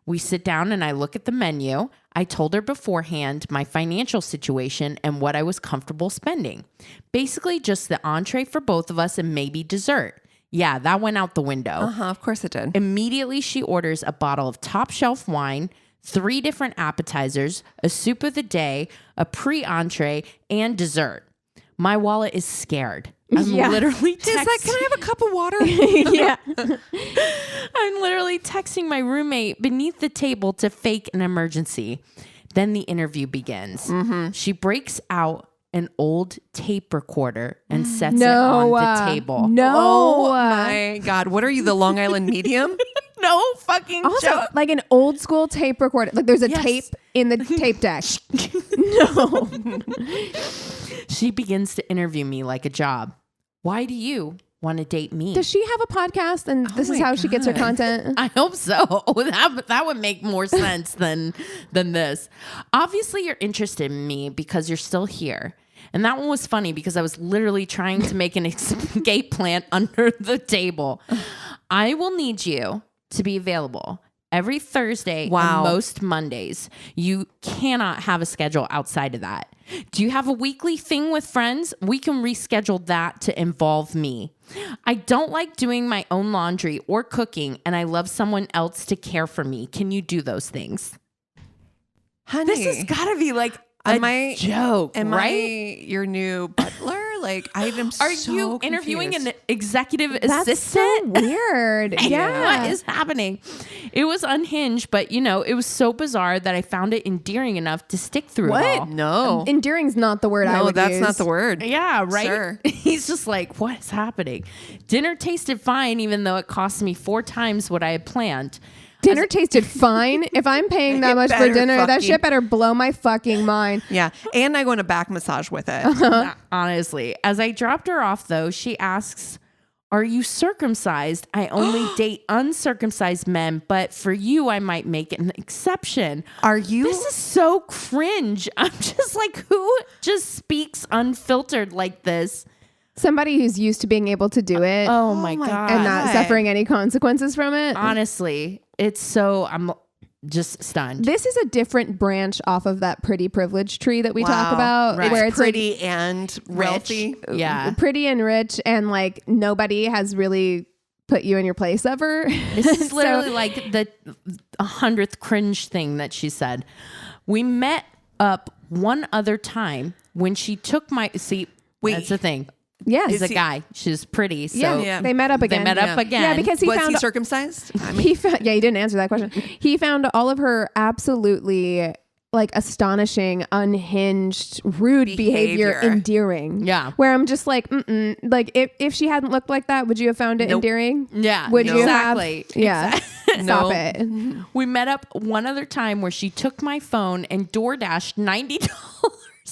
We sit down and I look at the menu. I told her beforehand my financial situation and what I was comfortable spending. Basically just the entree for both of us and maybe dessert. Yeah, that went out the window. Of course it did. Immediately she orders a bottle of top shelf wine, 3 different appetizers, a soup of the day, a pre-entree, and dessert. My wallet is scared. I'm literally texting. She's like, can I have a cup of water? yeah. I'm literally texting my roommate beneath the table to fake an emergency. Then the interview begins. She breaks out an old tape recorder and sets it on the table. No. Oh my God. What are you, the Long Island medium? No fucking Also, joke. like an old school tape recorder. Like there's a tape in the tape deck. No. She begins to interview me like a job. Why do you want to date me? Does she have a podcast and this is how she gets her content? I hope so. That would make more sense than this. Obviously, you're interested in me because you're still here. And that one was funny because I was literally trying to make an escape plan under the table. I will need you to be available every Thursday and most Mondays. You cannot have a schedule outside of that. Do you have a weekly thing with friends? We can reschedule that to involve me. I don't like doing my own laundry or cooking, and I love someone else to care for me. Can you do those things? Honey, This has got to be like a joke, am right? I your new butler? Like, I am Are so you interviewing confused. an executive That's assistant? so weird. Yeah. What is happening? It was unhinged, but it was so bizarre that I found it endearing enough to stick through it all. No. Endearing's not the word I would that's use. not the word. Yeah, right? Sure. He's just like, what is happening? Dinner tasted fine, even though it cost me 4 times what I had planned. Dinner tasted fine. If I'm paying that much for better dinner, that fucking- shit better blow my fucking mind. Yeah. And I go on a back massage with it. Honestly, as I dropped her off, though, she asks, are you circumcised? I only date uncircumcised men, but for you, I might make an exception. Are you? This is so cringe. I'm just like, who just speaks unfiltered like this? Somebody who's used to being able to do it Oh my God. and not suffering any consequences from it. Honestly, I'm just stunned. This is a different branch off of that pretty privilege tree that we talk about, right. where it's pretty and wealthy. Yeah. pretty and rich, and like nobody has really put you in your place ever. This is literally like the 100th cringe thing that she said. We met up one other time when she took my seat. Wait. That's the thing. Yes. He's a guy. She's pretty. So Yeah. They met up again. Yeah, because Was he circumcised? I mean, he found, yeah, he didn't answer that question. He found all of her absolutely like astonishing, unhinged, rude behavior endearing. Yeah. Where I'm just like, like if she hadn't looked like that, would you have found it endearing? Yeah. Would you exactly. have? Yeah. Exactly. Stop it. We met up one other time where she took my phone and DoorDashed $90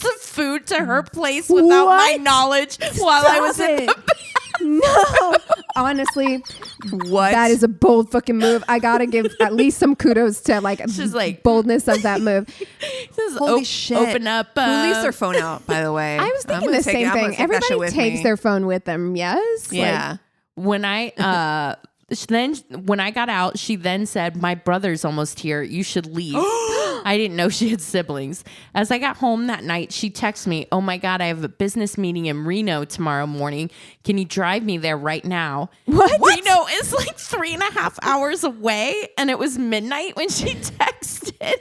of food to her place without my What? knowledge while I was in Stop the it. No. Honestly, what? that is a bold fucking move. I gotta give at least some kudos to She's like, boldness of that move. Holy shit. Open up. Who leaves their phone out, by the way? I was thinking the same thing. Everybody takes their phone with them. Yes. Yeah. When I then when I got out, she then said, my brother's almost here. You should leave. I didn't know she had siblings. As I got home that night, she texted me, oh my God, I have a business meeting in Reno tomorrow morning. Can you drive me there right now? What? Reno is like 3.5 hours away. And it was midnight when she texted.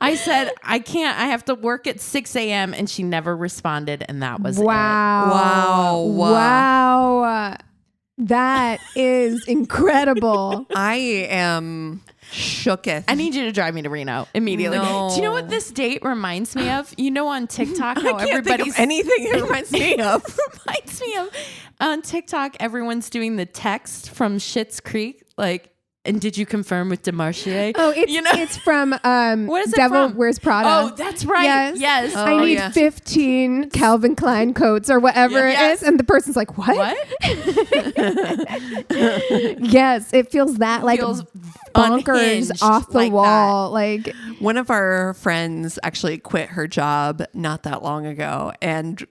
I said, I can't. I have to work at 6 a.m. And she never responded. And that was it. Wow. Wow. That is incredible. I am shooketh. I need you to drive me to Reno immediately. No. Do you know what this date reminds me of? You know, on TikTok, how I can't think everybody's of anything it reminds me of. reminds me of on TikTok, everyone's doing the text from Schitt's Creek, like, and did you confirm with DeMarchier? Oh, it's from What is it Devil from? Wears Prada. Oh, that's right. Yes. Oh, I need yeah. 15 Calvin Klein coats or whatever it is. And the person's like, what? Yes, it feels that like Feels bonkers unhinged off the like wall. Like One of our friends actually quit her job not that long ago. And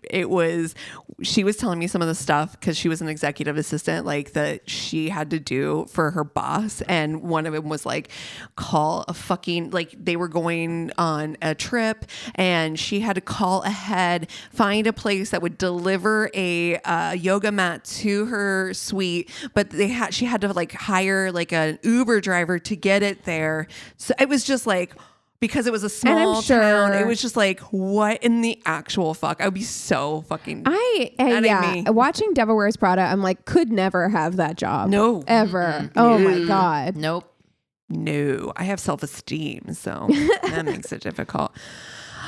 she was telling me some of the stuff because she was an executive assistant, like that she had to do for her boss. And one of them was like, call a fucking, like they were going on a trip and she had to call ahead, find a place that would deliver a yoga mat to her suite. But she had to like hire like an Uber driver to get it there. So it was just like, because it was a small town, it was just like, what in the actual fuck? I would be so fucking watching Devil Wears Prada, I'm like, could never have that job. No. Ever. Oh my God. Nope. No, I have self-esteem, so that makes it difficult.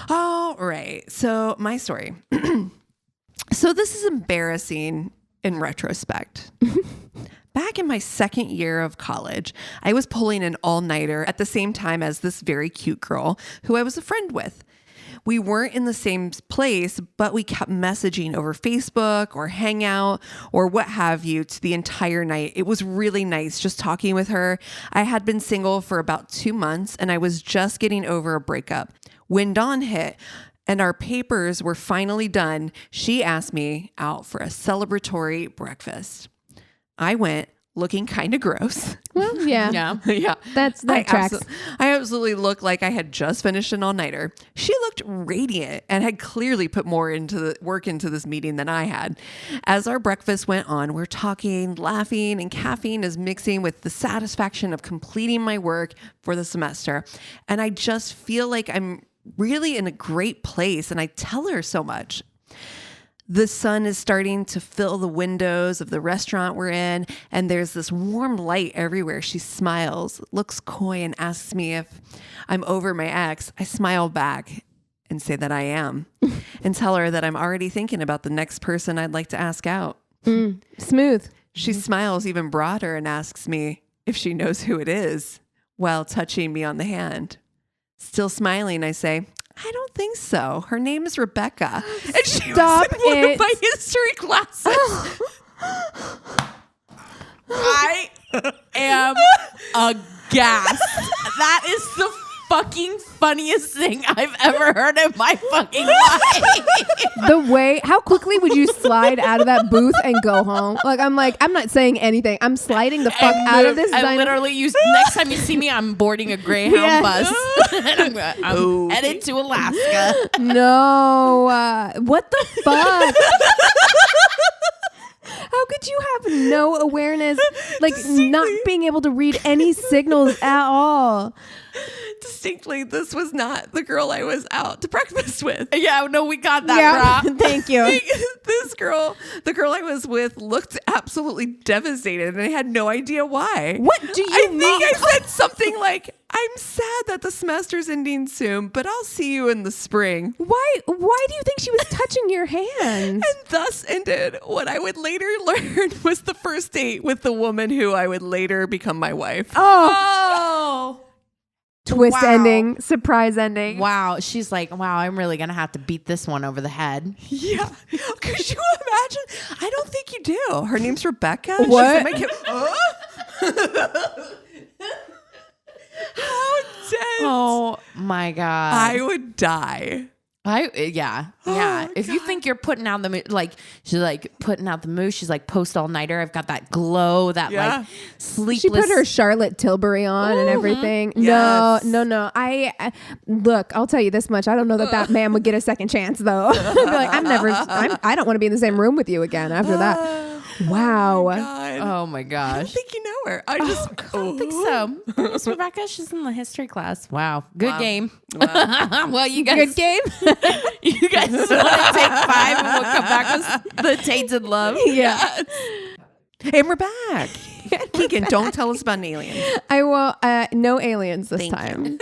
All right. So my story. So this is embarrassing in retrospect. Back in my second year of college, I was pulling an all-nighter at the same time as this very cute girl who I was a friend with. We weren't in the same place, but we kept messaging over Facebook or Hangout or what have you to the entire night. It was really nice just talking with her. I had been single for about 2 months and I was just getting over a breakup. When dawn hit and our papers were finally done, she asked me out for a celebratory breakfast. I went looking kind of gross. Well, yeah. Yeah. That tracks. I absolutely looked like I had just finished an all-nighter. She looked radiant and had clearly put more work into this meeting than I had. As our breakfast went on, we're talking, laughing, and caffeine is mixing with the satisfaction of completing my work for the semester. And I just feel like I'm really in a great place, and I tell her so much. The sun is starting to fill the windows of the restaurant we're in, and there's this warm light everywhere. She smiles, looks coy, and asks me if I'm over my ex. I smile back and say that I am, and tell her that I'm already thinking about the next person I'd like to ask out. Smooth. She smiles even broader and asks me if she knows who it is, while touching me on the hand. Still smiling, I say, I don't think so. Her name is Rebecca. And she was in one of my history classes. I am aghast. That is the fucking funniest thing I've ever heard in my fucking life. The way, how quickly would you slide out of that booth and go home? I'm not saying anything. I'm sliding the fuck out of this. I literally next time you see me, I'm boarding a Greyhound bus. And I'm headed to Alaska. No. What the fuck? How could you have no awareness, not being able to read any signals at all? Distinctly, this was not the girl I was out to breakfast with. Yeah, no, we got that, yeah. Thank you. This girl, the girl I was with, looked absolutely devastated, and I had no idea why. What do you mean? I think I said something like, I'm sad that the semester's ending soon, but I'll see you in the spring. Why do you think she was touching your hand? And thus ended what I would later learn was the first date with the woman who I would later become my wife. Oh. Twist ending, surprise ending. Wow. She's like, wow, I'm really going to have to beat this one over the head. Yeah. Could you imagine? I don't think you do. Her name's Rebecca. What? How dense. Oh my God. I would die. Yeah. If you think you're putting out she's like putting out the moose. She's like post all nighter. I've got that glow, that sleepless. She put her Charlotte Tilbury on and everything. Yes. No. I look, I'll tell you this much. I don't know that man would get a second chance though. I'd be like, I don't want to be in the same room with you again after that. Wow. Oh my I gosh. don't think you know her. I don't think so. Miss Rebecca, she's in the history class. Wow. Good game. Wow. Well, you guys. Good game. You guys want to take 5 and we'll come back with the Tainted Love? Yeah. And we're back. Keegan, don't tell us about an alien. I will. No aliens this Thank time.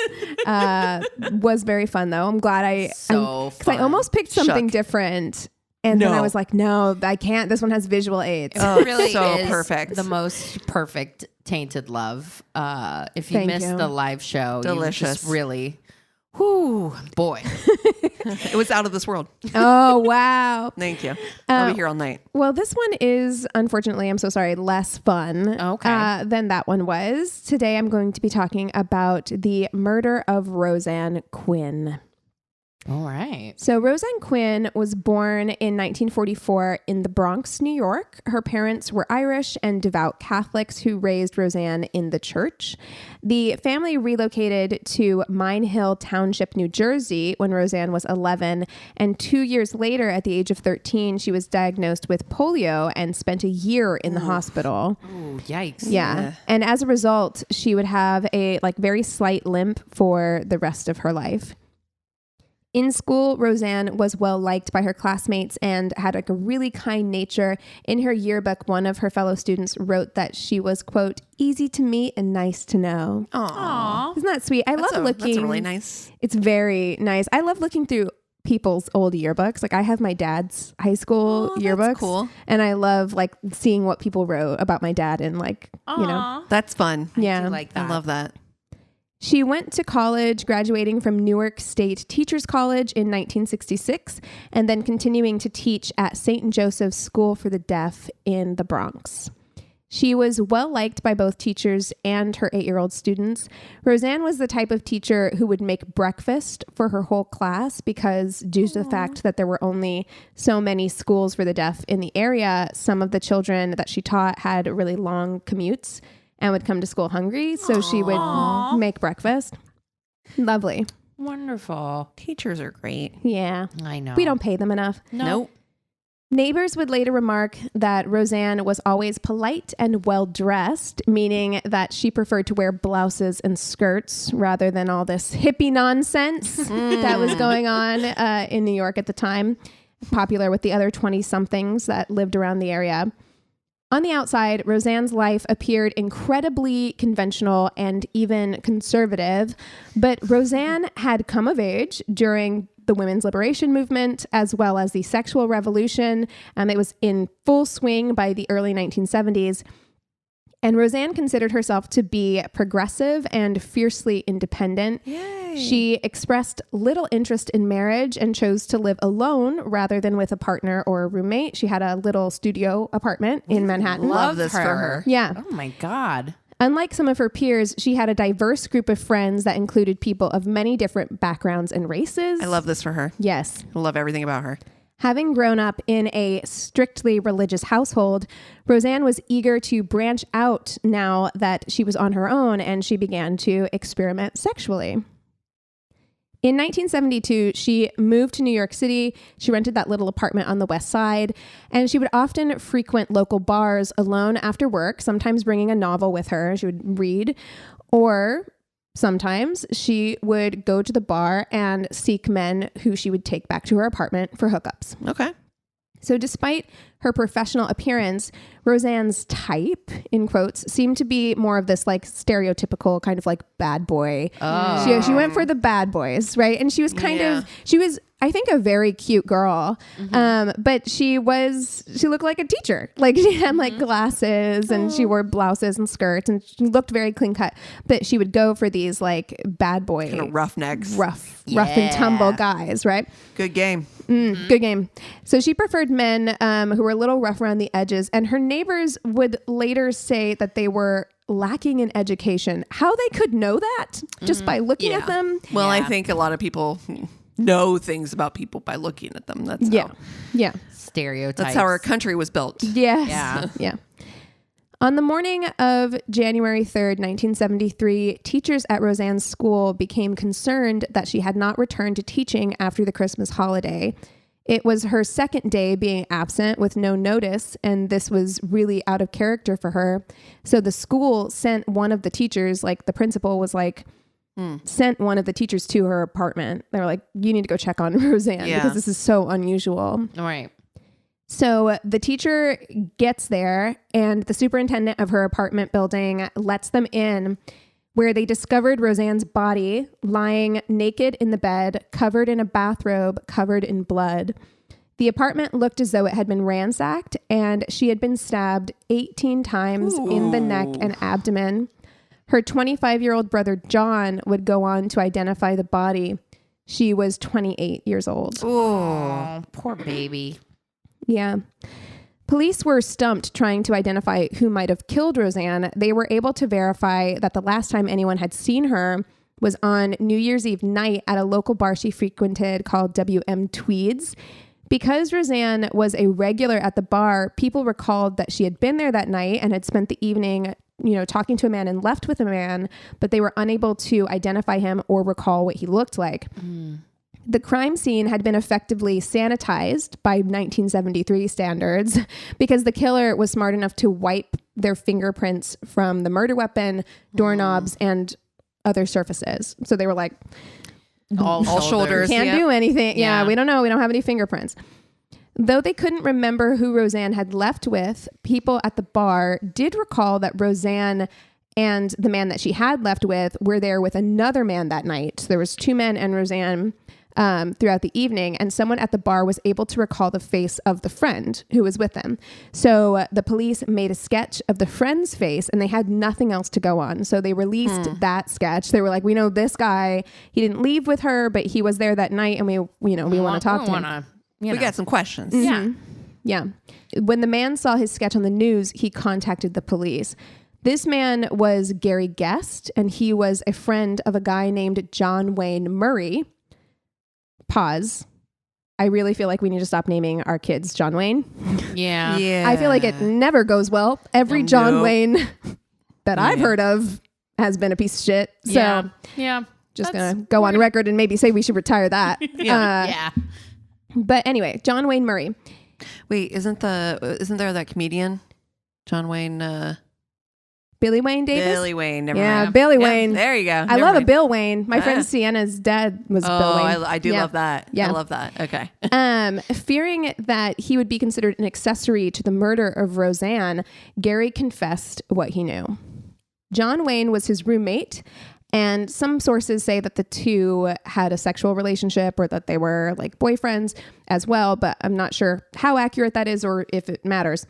Was very fun though. I'm glad because I almost picked something different. And then I was like, no, I can't. This one has visual aids. Oh, it really so is perfect. The most perfect Tainted Love. If you Thank missed you. the live show, Delicious. You just really, whoo, boy. It was out of this world. Oh, wow. Thank you. I'll be here all night. Well, this one is, unfortunately, I'm so sorry, less fun than that one was. Today, I'm going to be talking about the murder of Roseann Quinn. All right. So Roseann Quinn was born in 1944 in the Bronx, New York. Her parents were Irish and devout Catholics who raised Roseann in the church. The family relocated to Mine Hill Township, New Jersey when Roseann was 11. And 2 years later, at the age of 13, she was diagnosed with polio and spent a year in the hospital. Oh, yikes. Yeah. And as a result, she would have a very slight limp for the rest of her life. In school, Roseann was well liked by her classmates and had a really kind nature. In her yearbook, one of her fellow students wrote that she was, quote, easy to meet and nice to know. Aww. Isn't that sweet? I love looking. That's really nice. It's very nice. I love looking through people's old yearbooks. I have my dad's high school yearbooks. That's cool. And I love seeing what people wrote about my dad and you know. That's fun. Yeah. I do like that. I love that. She went to college, graduating from Newark State Teachers College in 1966, and then continuing to teach at St. Joseph's School for the Deaf in the Bronx. She was well liked by both teachers and her 8-year-old students. Roseann was the type of teacher who would make breakfast for her whole class because, due to the fact that there were only so many schools for the deaf in the area, some of the children that she taught had really long commutes and would come to school hungry. So she would make breakfast. Lovely. Wonderful. Teachers are great. Yeah. I know. We don't pay them enough. Nope. Neighbors would later remark that Roseann was always polite and well-dressed, meaning that she preferred to wear blouses and skirts rather than all this hippie nonsense that was going on in New York at the time, popular with the other 20-somethings that lived around the area. On the outside, Roseann's life appeared incredibly conventional and even conservative, but Roseann had come of age during the women's liberation movement, as well as the sexual revolution. It was in full swing by the early 1970s. And Roseann considered herself to be progressive and fiercely independent. Yay. She expressed little interest in marriage and chose to live alone rather than with a partner or a roommate. She had a little studio apartment in Manhattan. Love this for her. Yeah. Oh my God. Unlike some of her peers, she had a diverse group of friends that included people of many different backgrounds and races. I love this for her. Yes. I love everything about her. Having grown up in a strictly religious household, Roseann was eager to branch out now that she was on her own, and she began to experiment sexually. In 1972, she moved to New York City. She rented that little apartment on the West Side, and she would often frequent local bars alone after work, sometimes bringing a novel with her. She would read, or sometimes she would go to the bar and seek men who she would take back to her apartment for hookups. Okay. So despite her professional appearance, Roseann's type, in quotes, seemed to be more of this like stereotypical kind of like bad boy. Oh. She went for the bad boys, right? And she was she was, I think, a very cute girl. But she looked like a teacher. Like she had like glasses and she wore blouses and skirts and she looked very clean cut. But she would go for these like bad boy, Kind of roughnecks. rough and tumble guys, right? Good game. Good game. So she preferred men who were a little rough around the edges, and her neighbors would later say that they were lacking in education. How they could know that just by looking at them. Well, I think a lot of people know things about people by looking at them. That's Yeah. Stereotypes. That's how our country was built. Yes. Yeah. Yeah. On the morning of January 3rd, 1973, teachers at Roseann's school became concerned that she had not returned to teaching after the Christmas holiday. It was her second day being absent with no notice, and this was really out of character for her. So the school sent one of the teachers, like the principal was like, sent one of the teachers to her apartment. They were like, you need to go check on Roseann because this is so unusual. All right. So the teacher gets there and the superintendent of her apartment building lets them in, where they discovered Roseann's body lying naked in the bed, covered in a bathrobe, covered in blood. The apartment looked as though it had been ransacked, and she had been stabbed 18 times in the neck and abdomen. Her 25-year-old brother, John, would go on to identify the body. She was 28 years old. Oh, poor baby. Yeah. Police were stumped trying to identify who might have killed Roseann. They were able to verify that the last time anyone had seen her was on New Year's Eve night at a local bar she frequented called WM Tweed's. Because Roseann was a regular at the bar, people recalled that she had been there that night and had spent the evening, talking to a man and left with a man, but they were unable to identify him or recall what he looked like. The crime scene had been effectively sanitized by 1973 standards because the killer was smart enough to wipe their fingerprints from the murder weapon, doorknobs, and other surfaces. So they were like, All shoulders. can't do anything. Yeah, we don't know. We don't have any fingerprints. Though they couldn't remember who Roseann had left with, people at the bar did recall that Roseann and the man that she had left with were there with another man that night. So there was two men and Roseann. throughout the evening, and someone at the bar was able to recall the face of the friend who was with them. So the police made a sketch of the friend's face, and they had nothing else to go on. So they released that sketch. They were like, we know this guy, he didn't leave with her, but he was there that night, and we want to talk to him. We got some questions. Yeah. When the man saw his sketch on the news, he contacted the police. This man was Gary Guest, and he was a friend of a guy named John Wayne Murray. Pause. I really feel like we need to stop naming our kids John Wayne. Yeah. I feel like it never goes well. Every John Wayne that I've heard of has been a piece of shit. So just going to go on record and maybe say we should retire that. But anyway, John Wayne Murray. Wait, isn't there that comedian? John Wayne, Billy Wayne Davis? Billy Wayne. Never yeah, mind. Billy Wayne. There you go. I love a Bill Wayne. My friend Sienna's dad was Bill Wayne. I do love that. Yeah. I love that. Okay. Fearing that he would be considered an accessory to the murder of Roseann, Gary confessed what he knew. John Wayne was his roommate, and some sources say that the two had a sexual relationship or that they were like boyfriends as well, but I'm not sure how accurate that is or if it matters.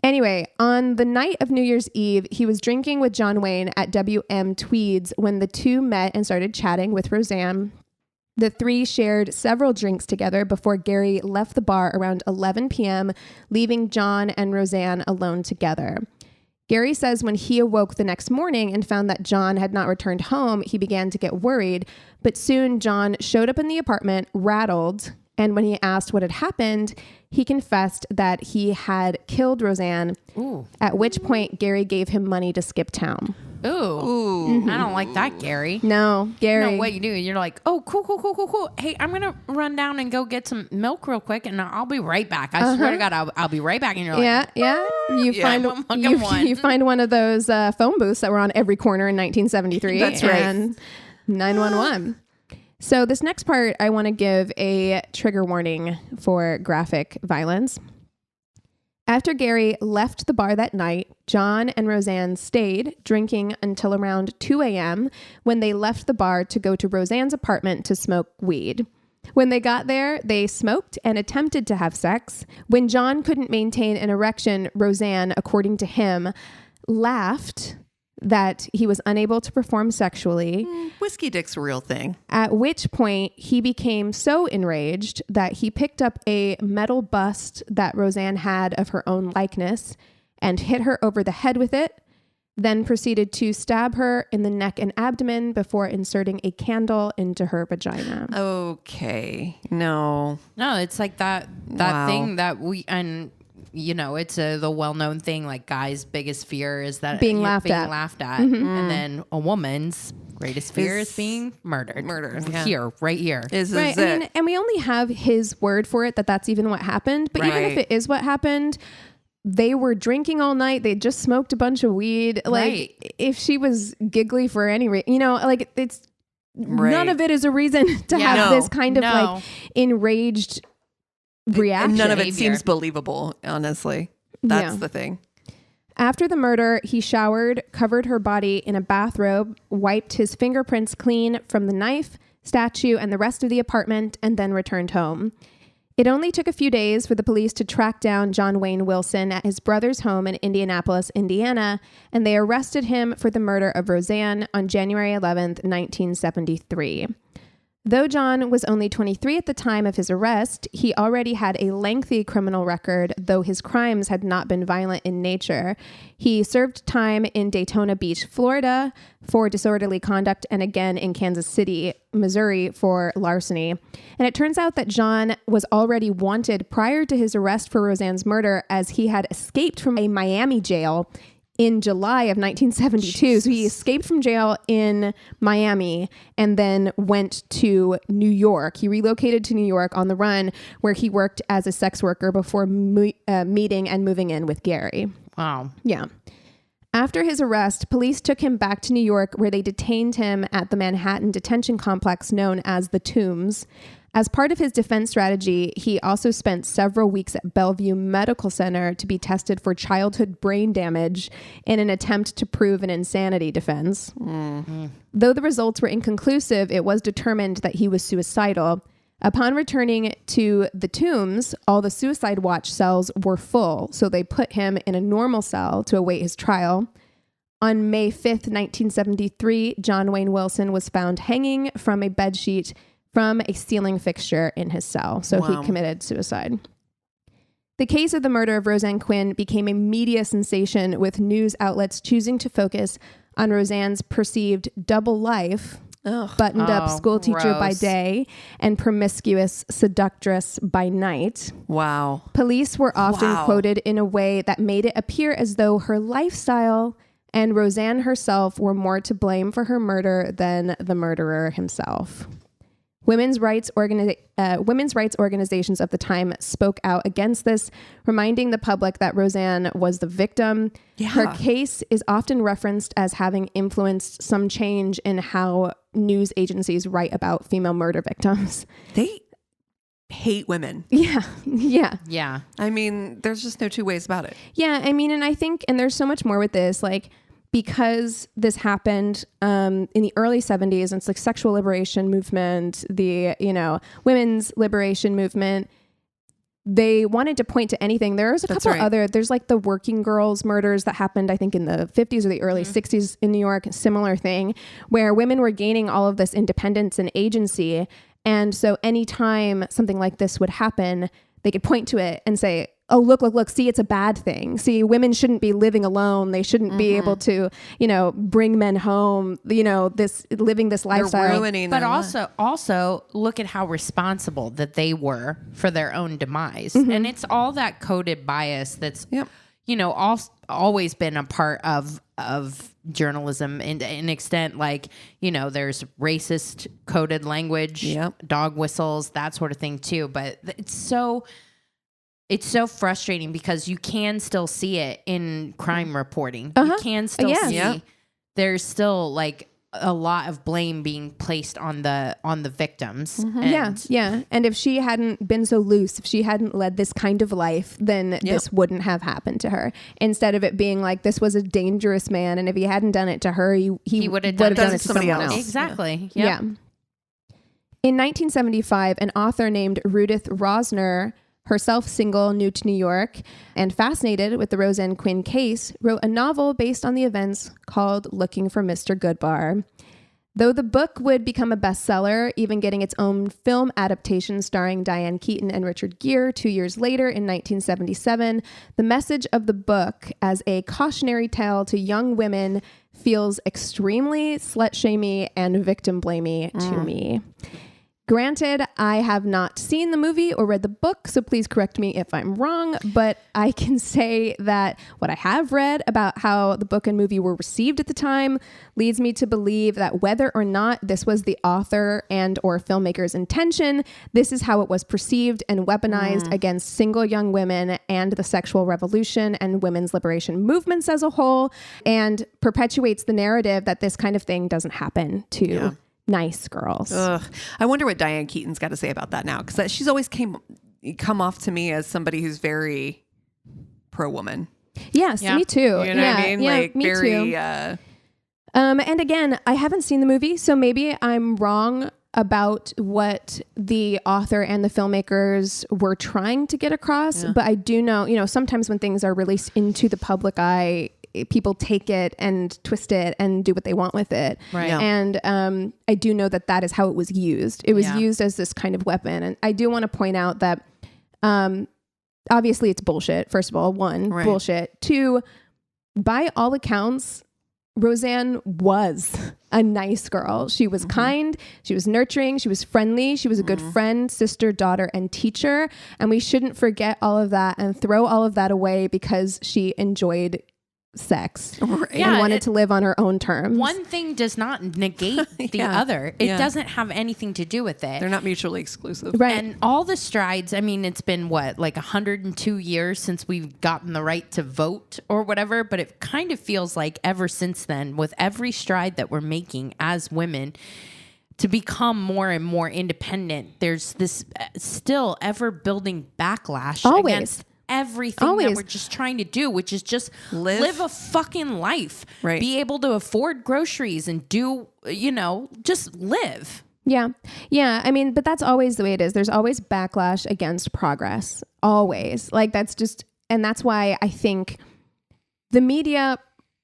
Anyway, on the night of New Year's Eve, he was drinking with John Wayne at WM Tweed's when the two met and started chatting with Roseann. The three shared several drinks together before Gary left the bar around 11 p.m., leaving John and Roseann alone together. Gary says when he awoke the next morning and found that John had not returned home, he began to get worried, but soon John showed up in the apartment, rattled, and when he asked what had happened, he confessed that he had killed Roseann, at which point Gary gave him money to skip town. Ooh. I don't like that, Gary. No, Gary. No, what you do, you're like, oh, cool. Hey, I'm going to run down and go get some milk real quick, and I'll be right back. I swear to God, I'll be right back. And you're like, You find one of those phone booths that were on every corner in 1973. That's right. And 911. So this next part, I want to give a trigger warning for graphic violence. After Gary left the bar that night, John and Roseann stayed drinking until around 2 a.m. when they left the bar to go to Roseann's apartment to smoke weed. When they got there, they smoked and attempted to have sex. When John couldn't maintain an erection, Roseann, according to him, laughed that he was unable to perform sexually. Whiskey dick's a real thing. At which point he became so enraged that he picked up a metal bust that Roseann had of her own likeness and hit her over the head with it, then proceeded to stab her in the neck and abdomen before inserting a candle into her vagina. Okay. No, it's like that thing that it's the well-known thing, like guys' biggest fear is that being laughed at. Mm-hmm. And then a woman's greatest fear is being murdered. Right here. Right. I mean, and we only have his word for it that that's even what happened. But even if it is what happened, they were drinking all night. They just smoked a bunch of weed. Like if she was giggly for any reason, like it's none of it is a reason to have this kind of like enraged reaction. None of it seems believable, honestly. That's the thing. After the murder, he showered, covered her body in a bathrobe, wiped his fingerprints clean from the knife, statue, and the rest of the apartment, and then returned home. It only took a few days for the police to track down John Wayne Wilson at his brother's home in Indianapolis, Indiana, and they arrested him for the murder of Roseann on January 11th, 1973. Though John was only 23 at the time of his arrest, he already had a lengthy criminal record, though his crimes had not been violent in nature. He served time in Daytona Beach, Florida for disorderly conduct and again in Kansas City, Missouri for larceny. And it turns out that John was already wanted prior to his arrest for Roseann's murder, as he had escaped from a Miami jail in July of 1972. Jesus. So he escaped from jail in Miami and then went to New York. He relocated to New York on the run, where he worked as a sex worker before meeting and moving in with Gary. Wow. Yeah. After his arrest, police took him back to New York, where they detained him at the Manhattan detention complex known as the Tombs. As part of his defense strategy, he also spent several weeks at Bellevue Medical Center to be tested for childhood brain damage in an attempt to prove an insanity defense. Though the results were inconclusive, it was determined that he was suicidal. Upon returning to the Tombs, all the suicide watch cells were full, so they put him in a normal cell to await his trial. On May 5th, 1973, John Wayne Wilson was found hanging from a bedsheet from a ceiling fixture in his cell. So he committed suicide. The case of the murder of Roseann Quinn became a media sensation, with news outlets choosing to focus on Roseann's perceived double life, buttoned up schoolteacher by day and promiscuous seductress by night. Wow. Police were often quoted in a way that made it appear as though her lifestyle and Roseann herself were more to blame for her murder than the murderer himself. Women's rights organizations of the time spoke out against this, reminding the public that Roseann was the victim. Yeah. Her case is often referenced as having influenced some change in how news agencies write about female murder victims. They hate women. Yeah. I mean, there's just no two ways about it. Yeah. I mean, and I think, and there's so much more with this, like, because this happened in the early 70s, and it's like sexual liberation movement, the, women's liberation movement, they wanted to point to anything. There's a couple other, there's like the working girls murders that happened, I think in the 50s or the early 60s in New York, a similar thing, where women were gaining all of this independence and agency. And so anytime something like this would happen, they could point to it and say, oh, look, see, it's a bad thing. See, women shouldn't be living alone. They shouldn't be able to, bring men home, living this lifestyle. They're ruining but their also look at how responsible that they were for their own demise. And it's all that coded bias that's, always been a part of journalism in an extent, like, there's racist coded language, dog whistles, that sort of thing too. But it's so frustrating because you can still see it in crime reporting. You can still see there's still like a lot of blame being placed on the victims. And if she hadn't been so loose, if she hadn't led this kind of life, then this wouldn't have happened to her. Instead of it being like, this was a dangerous man, and if he hadn't done it to her, he would have done it to somebody else. Exactly. Yeah. In 1975, an author named Rudith Rosner, herself single, new to New York, and fascinated with the Roseann Quinn case, wrote a novel based on the events called Looking for Mr. Goodbar. Though the book would become a bestseller, even getting its own film adaptation starring Diane Keaton and Richard Gere 2 years later in 1977, the message of the book as a cautionary tale to young women feels extremely slut-shamey and victim-blamey to me. Granted, I have not seen the movie or read the book, so please correct me if I'm wrong, but I can say that what I have read about how the book and movie were received at the time leads me to believe that whether or not this was the author and or filmmaker's intention, this is how it was perceived and weaponized against single young women and the sexual revolution and women's liberation movements as a whole, and perpetuates the narrative that this kind of thing doesn't happen to nice girls. Ugh. I wonder what Diane Keaton's got to say about that now, because she's always come off to me as somebody who's very pro-woman. Yes, me too. You know what I mean? Yeah, like me very. too. And again, I haven't seen the movie, so maybe I'm wrong about what the author and the filmmakers were trying to get across. But I do know, sometimes when things are released into the public eye, people take it and twist it and do what they want with it. Right. Yeah. And I do know that is how it was used. It was used as this kind of weapon. And I do want to point out that obviously it's bullshit. First of all, one, bullshit. Two, by all accounts, Roseann was a nice girl. She was kind. She was nurturing. She was friendly. She was a good friend, sister, daughter, and teacher. And we shouldn't forget all of that and throw all of that away because she enjoyed sex and wanted to live on her own terms. One thing does not negate the other. It doesn't have anything to do with it. They're not mutually exclusive. Right. And all the strides, I mean, it's been what, like 102 years since we've gotten the right to vote or whatever, but it kind of feels like ever since then, with every stride that we're making as women, to become more and more independent, there's this still ever building backlash against everything that we're just trying to do, which is just live a fucking life, right? Be able to afford groceries and do, just live. Yeah. Yeah. I mean, but that's always the way it is. There's always backlash against progress. Always. Like and that's why I think the media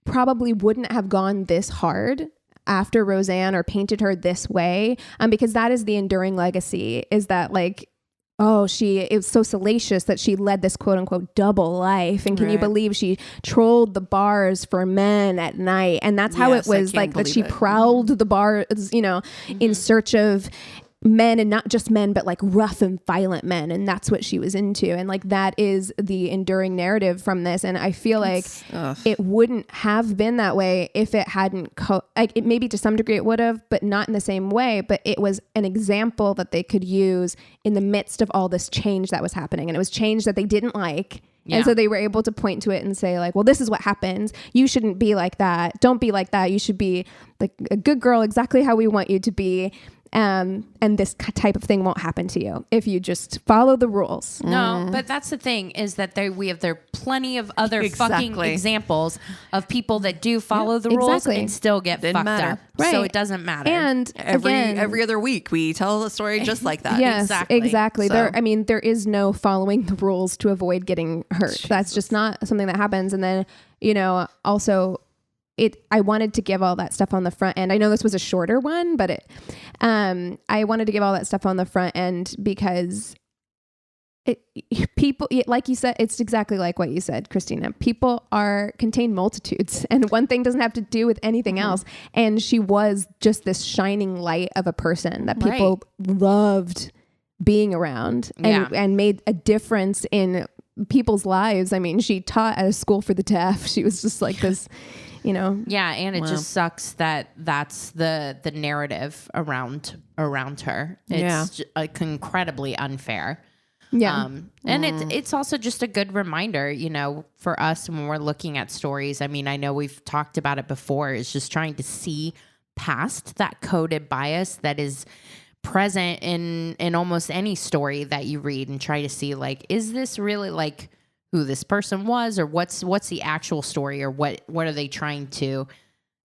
probably wouldn't have gone this hard after Roseann or painted her this way. Because that is the enduring legacy, is that like, it was so salacious that she led this quote unquote double life. And can you believe she trolled the bars for men at night? And that's how it was, like that she prowled the bars, in search of men, and not just men, but like rough and violent men. And that's what she was into. And like, that is the enduring narrative from this. And I feel like it wouldn't have been that way if it hadn't, maybe to some degree it would have, but not in the same way. But it was an example that they could use in the midst of all this change that was happening. And it was change that they didn't like. Yeah. And so they were able to point to it and say like, well, this is what happens. You shouldn't be like that. Don't be like that. You should be like a good girl, exactly how we want you to be. And this type of thing won't happen to you if you just follow the rules. No, but that's the thing, is that there are plenty of other fucking examples of people that do follow the rules and still get fucked up. Right. So it doesn't matter. And every other week we tell a story just like that. Yes, exactly. So. There is no following the rules to avoid getting hurt. Jesus. That's just not something that happens. And then, also, I wanted to give all that stuff on the front end. I know this was a shorter one, but I wanted to give all that stuff on the front end because people, like you said, it's exactly like what you said, Christina. People contain multitudes, and one thing doesn't have to do with anything else. And she was just this shining light of a person that people loved being around and made a difference in people's lives. I mean, she taught at a school for the deaf. She was just like this. Yeah, and it just sucks that that's the narrative around her. It's incredibly unfair. Yeah, and it's also just a good reminder, for us when we're looking at stories. I mean, I know we've talked about it before. It's just trying to see past that coded bias that is present in almost any story that you read, and try to see like, is this really like who this person was, or what's the actual story, or what are they trying to,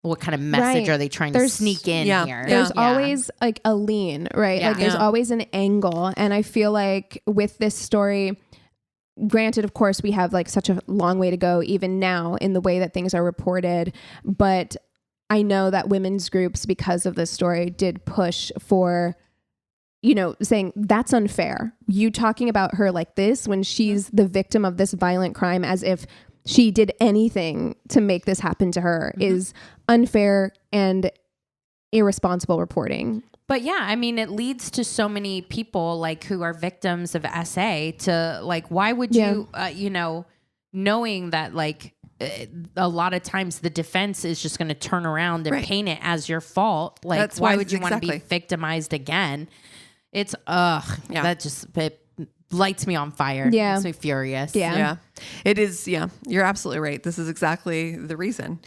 what kind of message are they trying to sneak in here? There's always like a lean, right? Like there's always an angle. And I feel like with this story, granted, of course, we have like such a long way to go even now in the way that things are reported. But I know that women's groups, because of this story, did push for, saying that's unfair. You talking about her like this when she's the victim of this violent crime, as if she did anything to make this happen to her, is unfair and irresponsible reporting. But yeah, I mean, it leads to so many people like who are victims of SA to like, why would you, knowing that like a lot of times the defense is just going to turn around and paint it as your fault. Like, that's why would you want to be victimized again? It's, that just, it lights me on fire. Yeah. Makes me furious. Yeah. It is. Yeah. You're absolutely right. This is exactly the reason.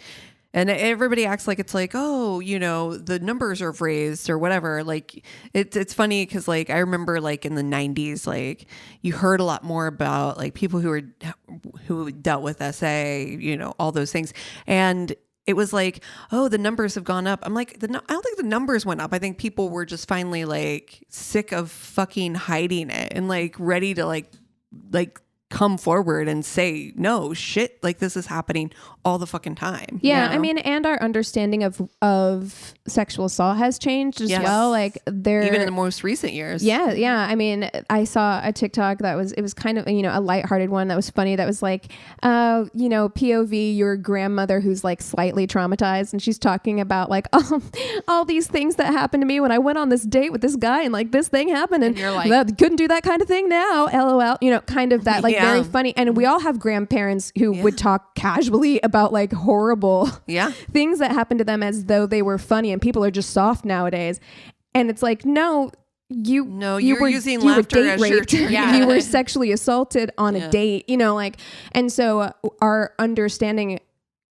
And everybody acts like it's like, oh, the numbers are raised or whatever. Like it's funny because like I remember like in the 90s, like you heard a lot more about like people who dealt with SA, all those things. And it was like, oh, the numbers have gone up. I'm like, I don't think the numbers went up. I think people were just finally like sick of fucking hiding it and like ready to like come forward and say, no, shit, like this is happening all the fucking time. Yeah. I mean, and our understanding of sexual assault has changed as well. Like even in the most recent years. Yeah. Yeah. I mean, I saw a TikTok that was kind of, a lighthearted one that was funny. That was like, POV, your grandmother who's like slightly traumatized. And she's talking about like, all these things that happened to me when I went on this date with this guy and like this thing happened. And you're like, couldn't do that kind of thing now. LOL, kind of that like very funny. And we all have grandparents who would talk casually about like horrible things that happened to them as though they were funny, and people are just soft nowadays. And it's like, no, you were using laughter as your you were sexually assaulted on a date, and so our understanding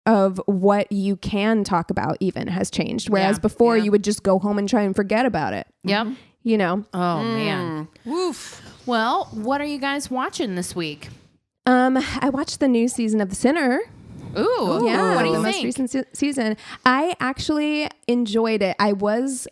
of what you can talk about even has changed. Whereas before you would just go home and try and forget about it. Yep. You know? Oh man. Woof. Well, what are you guys watching this week? I watched the new season of The Sinner. Ooh. Yeah. What do you the think? most recent season. I actually enjoyed it. I was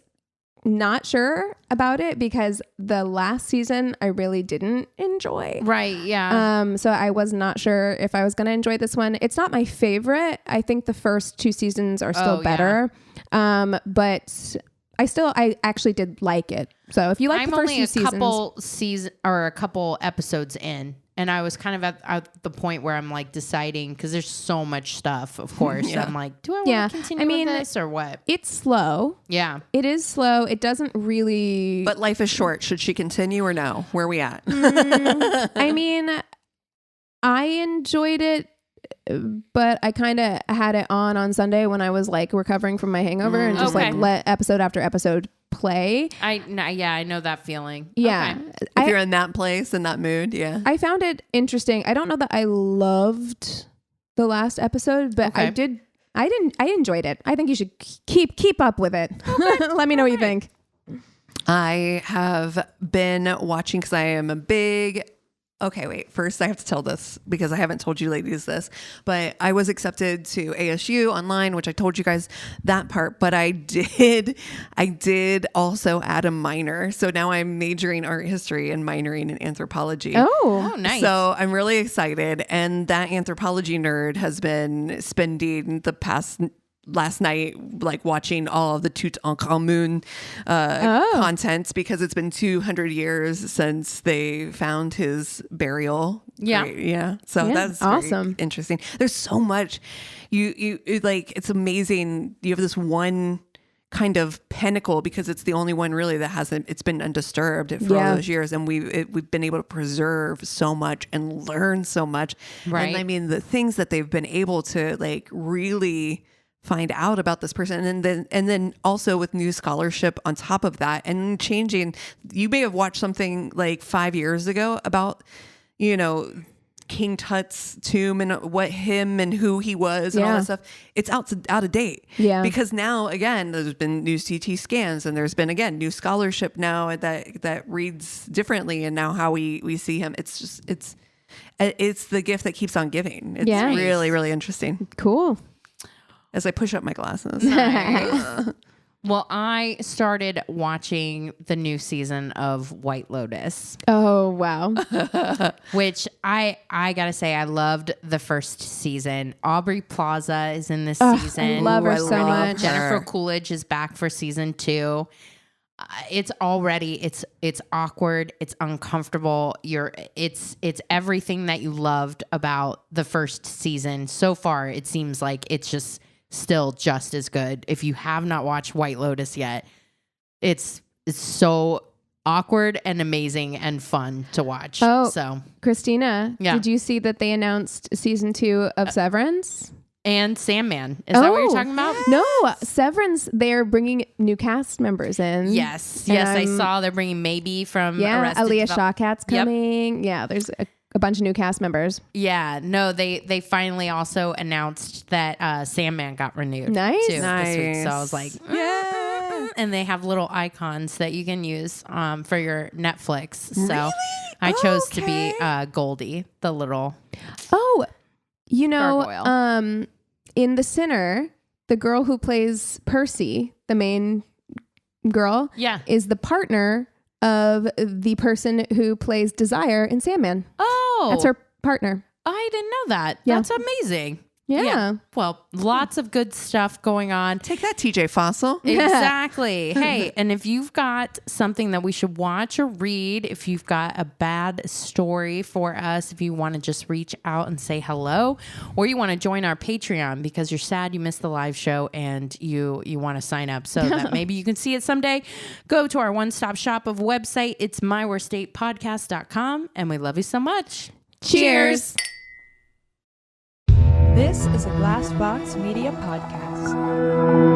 not sure about it because the last season I really didn't enjoy. Right. Yeah. So I was not sure if I was going to enjoy this one. It's not my favorite. I think the first 2 seasons are still better. But I actually did like it. So if you like I'm the first only few seasons, a couple episodes in, and I was kind of at the point where I'm like deciding, because there's so much stuff, of course. I'm like, do I want to continue with this or what? it's slow. Yeah. It is slow. It doesn't really. But life is short. Should she continue or no? Where are we at? I mean, I enjoyed it, but I kind of had it on Sunday when I was like recovering from my hangover and just like let episode after episode play. I know that feeling. Yeah. Okay. If you're in that place, in that mood, yeah. I found it interesting. I don't know that I loved the last episode, but I enjoyed it. I think you should keep up with it. Let me know what you think. I have been watching because I am a big... Okay, wait. First, I have to tell this because I haven't told you ladies this, but I was accepted to ASU online, which I told you guys that part, but I did also add a minor. So now I'm majoring art history and minoring in anthropology. Oh, nice. So I'm really excited. And that anthropology nerd has been spending the past last night, like watching all of the Tutankhamun contents because it's been 200 years since they found his burial. Yeah. Right? Yeah. So that's awesome. Very interesting. There's so much you like, it's amazing. You have this one kind of pinnacle because it's the only one really that it's been undisturbed for all those years. And we've been able to preserve so much and learn so much. Right. And I mean, the things that they've been able to like really find out about this person, and then also with new scholarship on top of that, and changing. You may have watched something like 5 years ago about, King Tut's tomb and what him and who he was and all that stuff. It's out of date. Yeah. Because now again, there's been new CT scans and there's been again new scholarship now that reads differently, and now how we see him. It's just it's the gift that keeps on giving. It's really, really interesting. Cool. As I push up my glasses. Well, I started watching the new season of White Lotus. Oh, wow. Which I gotta say, I loved the first season. Aubrey Plaza is in this season. I love her so much. Jennifer Coolidge is back for season 2. It's awkward. It's uncomfortable. It's everything that you loved about the first season. So far, it seems like it's just still just as good. If you have not watched White Lotus yet, it's so awkward and amazing and fun to watch. Oh, so Christina, did you see that they announced season 2 of Severance? And Sandman. Is that what you're talking about? No, Severance, they're bringing new cast members in. Yes, I saw they're bringing Maybe from Arrested Aaliyah Shawkat's coming. Yep. Yeah, there's a bunch of new cast members. Yeah, no, they finally also announced that Sandman got renewed. Nice. Too, this week. So I was like, yeah. And they have little icons that you can use for your Netflix. So really? I chose to be Goldie, the little gargoyle. In The Sinner, the girl who plays Percy, the main girl, is the partner of the person who plays Desire in Sandman. Oh, that's her partner. I didn't know that. Yeah. That's amazing. Yeah. Well, lots of good stuff going on. Take that, TJ Fossil. Exactly. Hey, and if you've got something that we should watch or read, if you've got a bad story for us, if you want to just reach out and say hello, or you want to join our Patreon because you're sad you missed the live show and you want to sign up so that maybe you can see it someday, go to our one-stop shop of website. It's myworstatepodcast.com, and we love you so much. Cheers. This is a Glass Box Media podcast.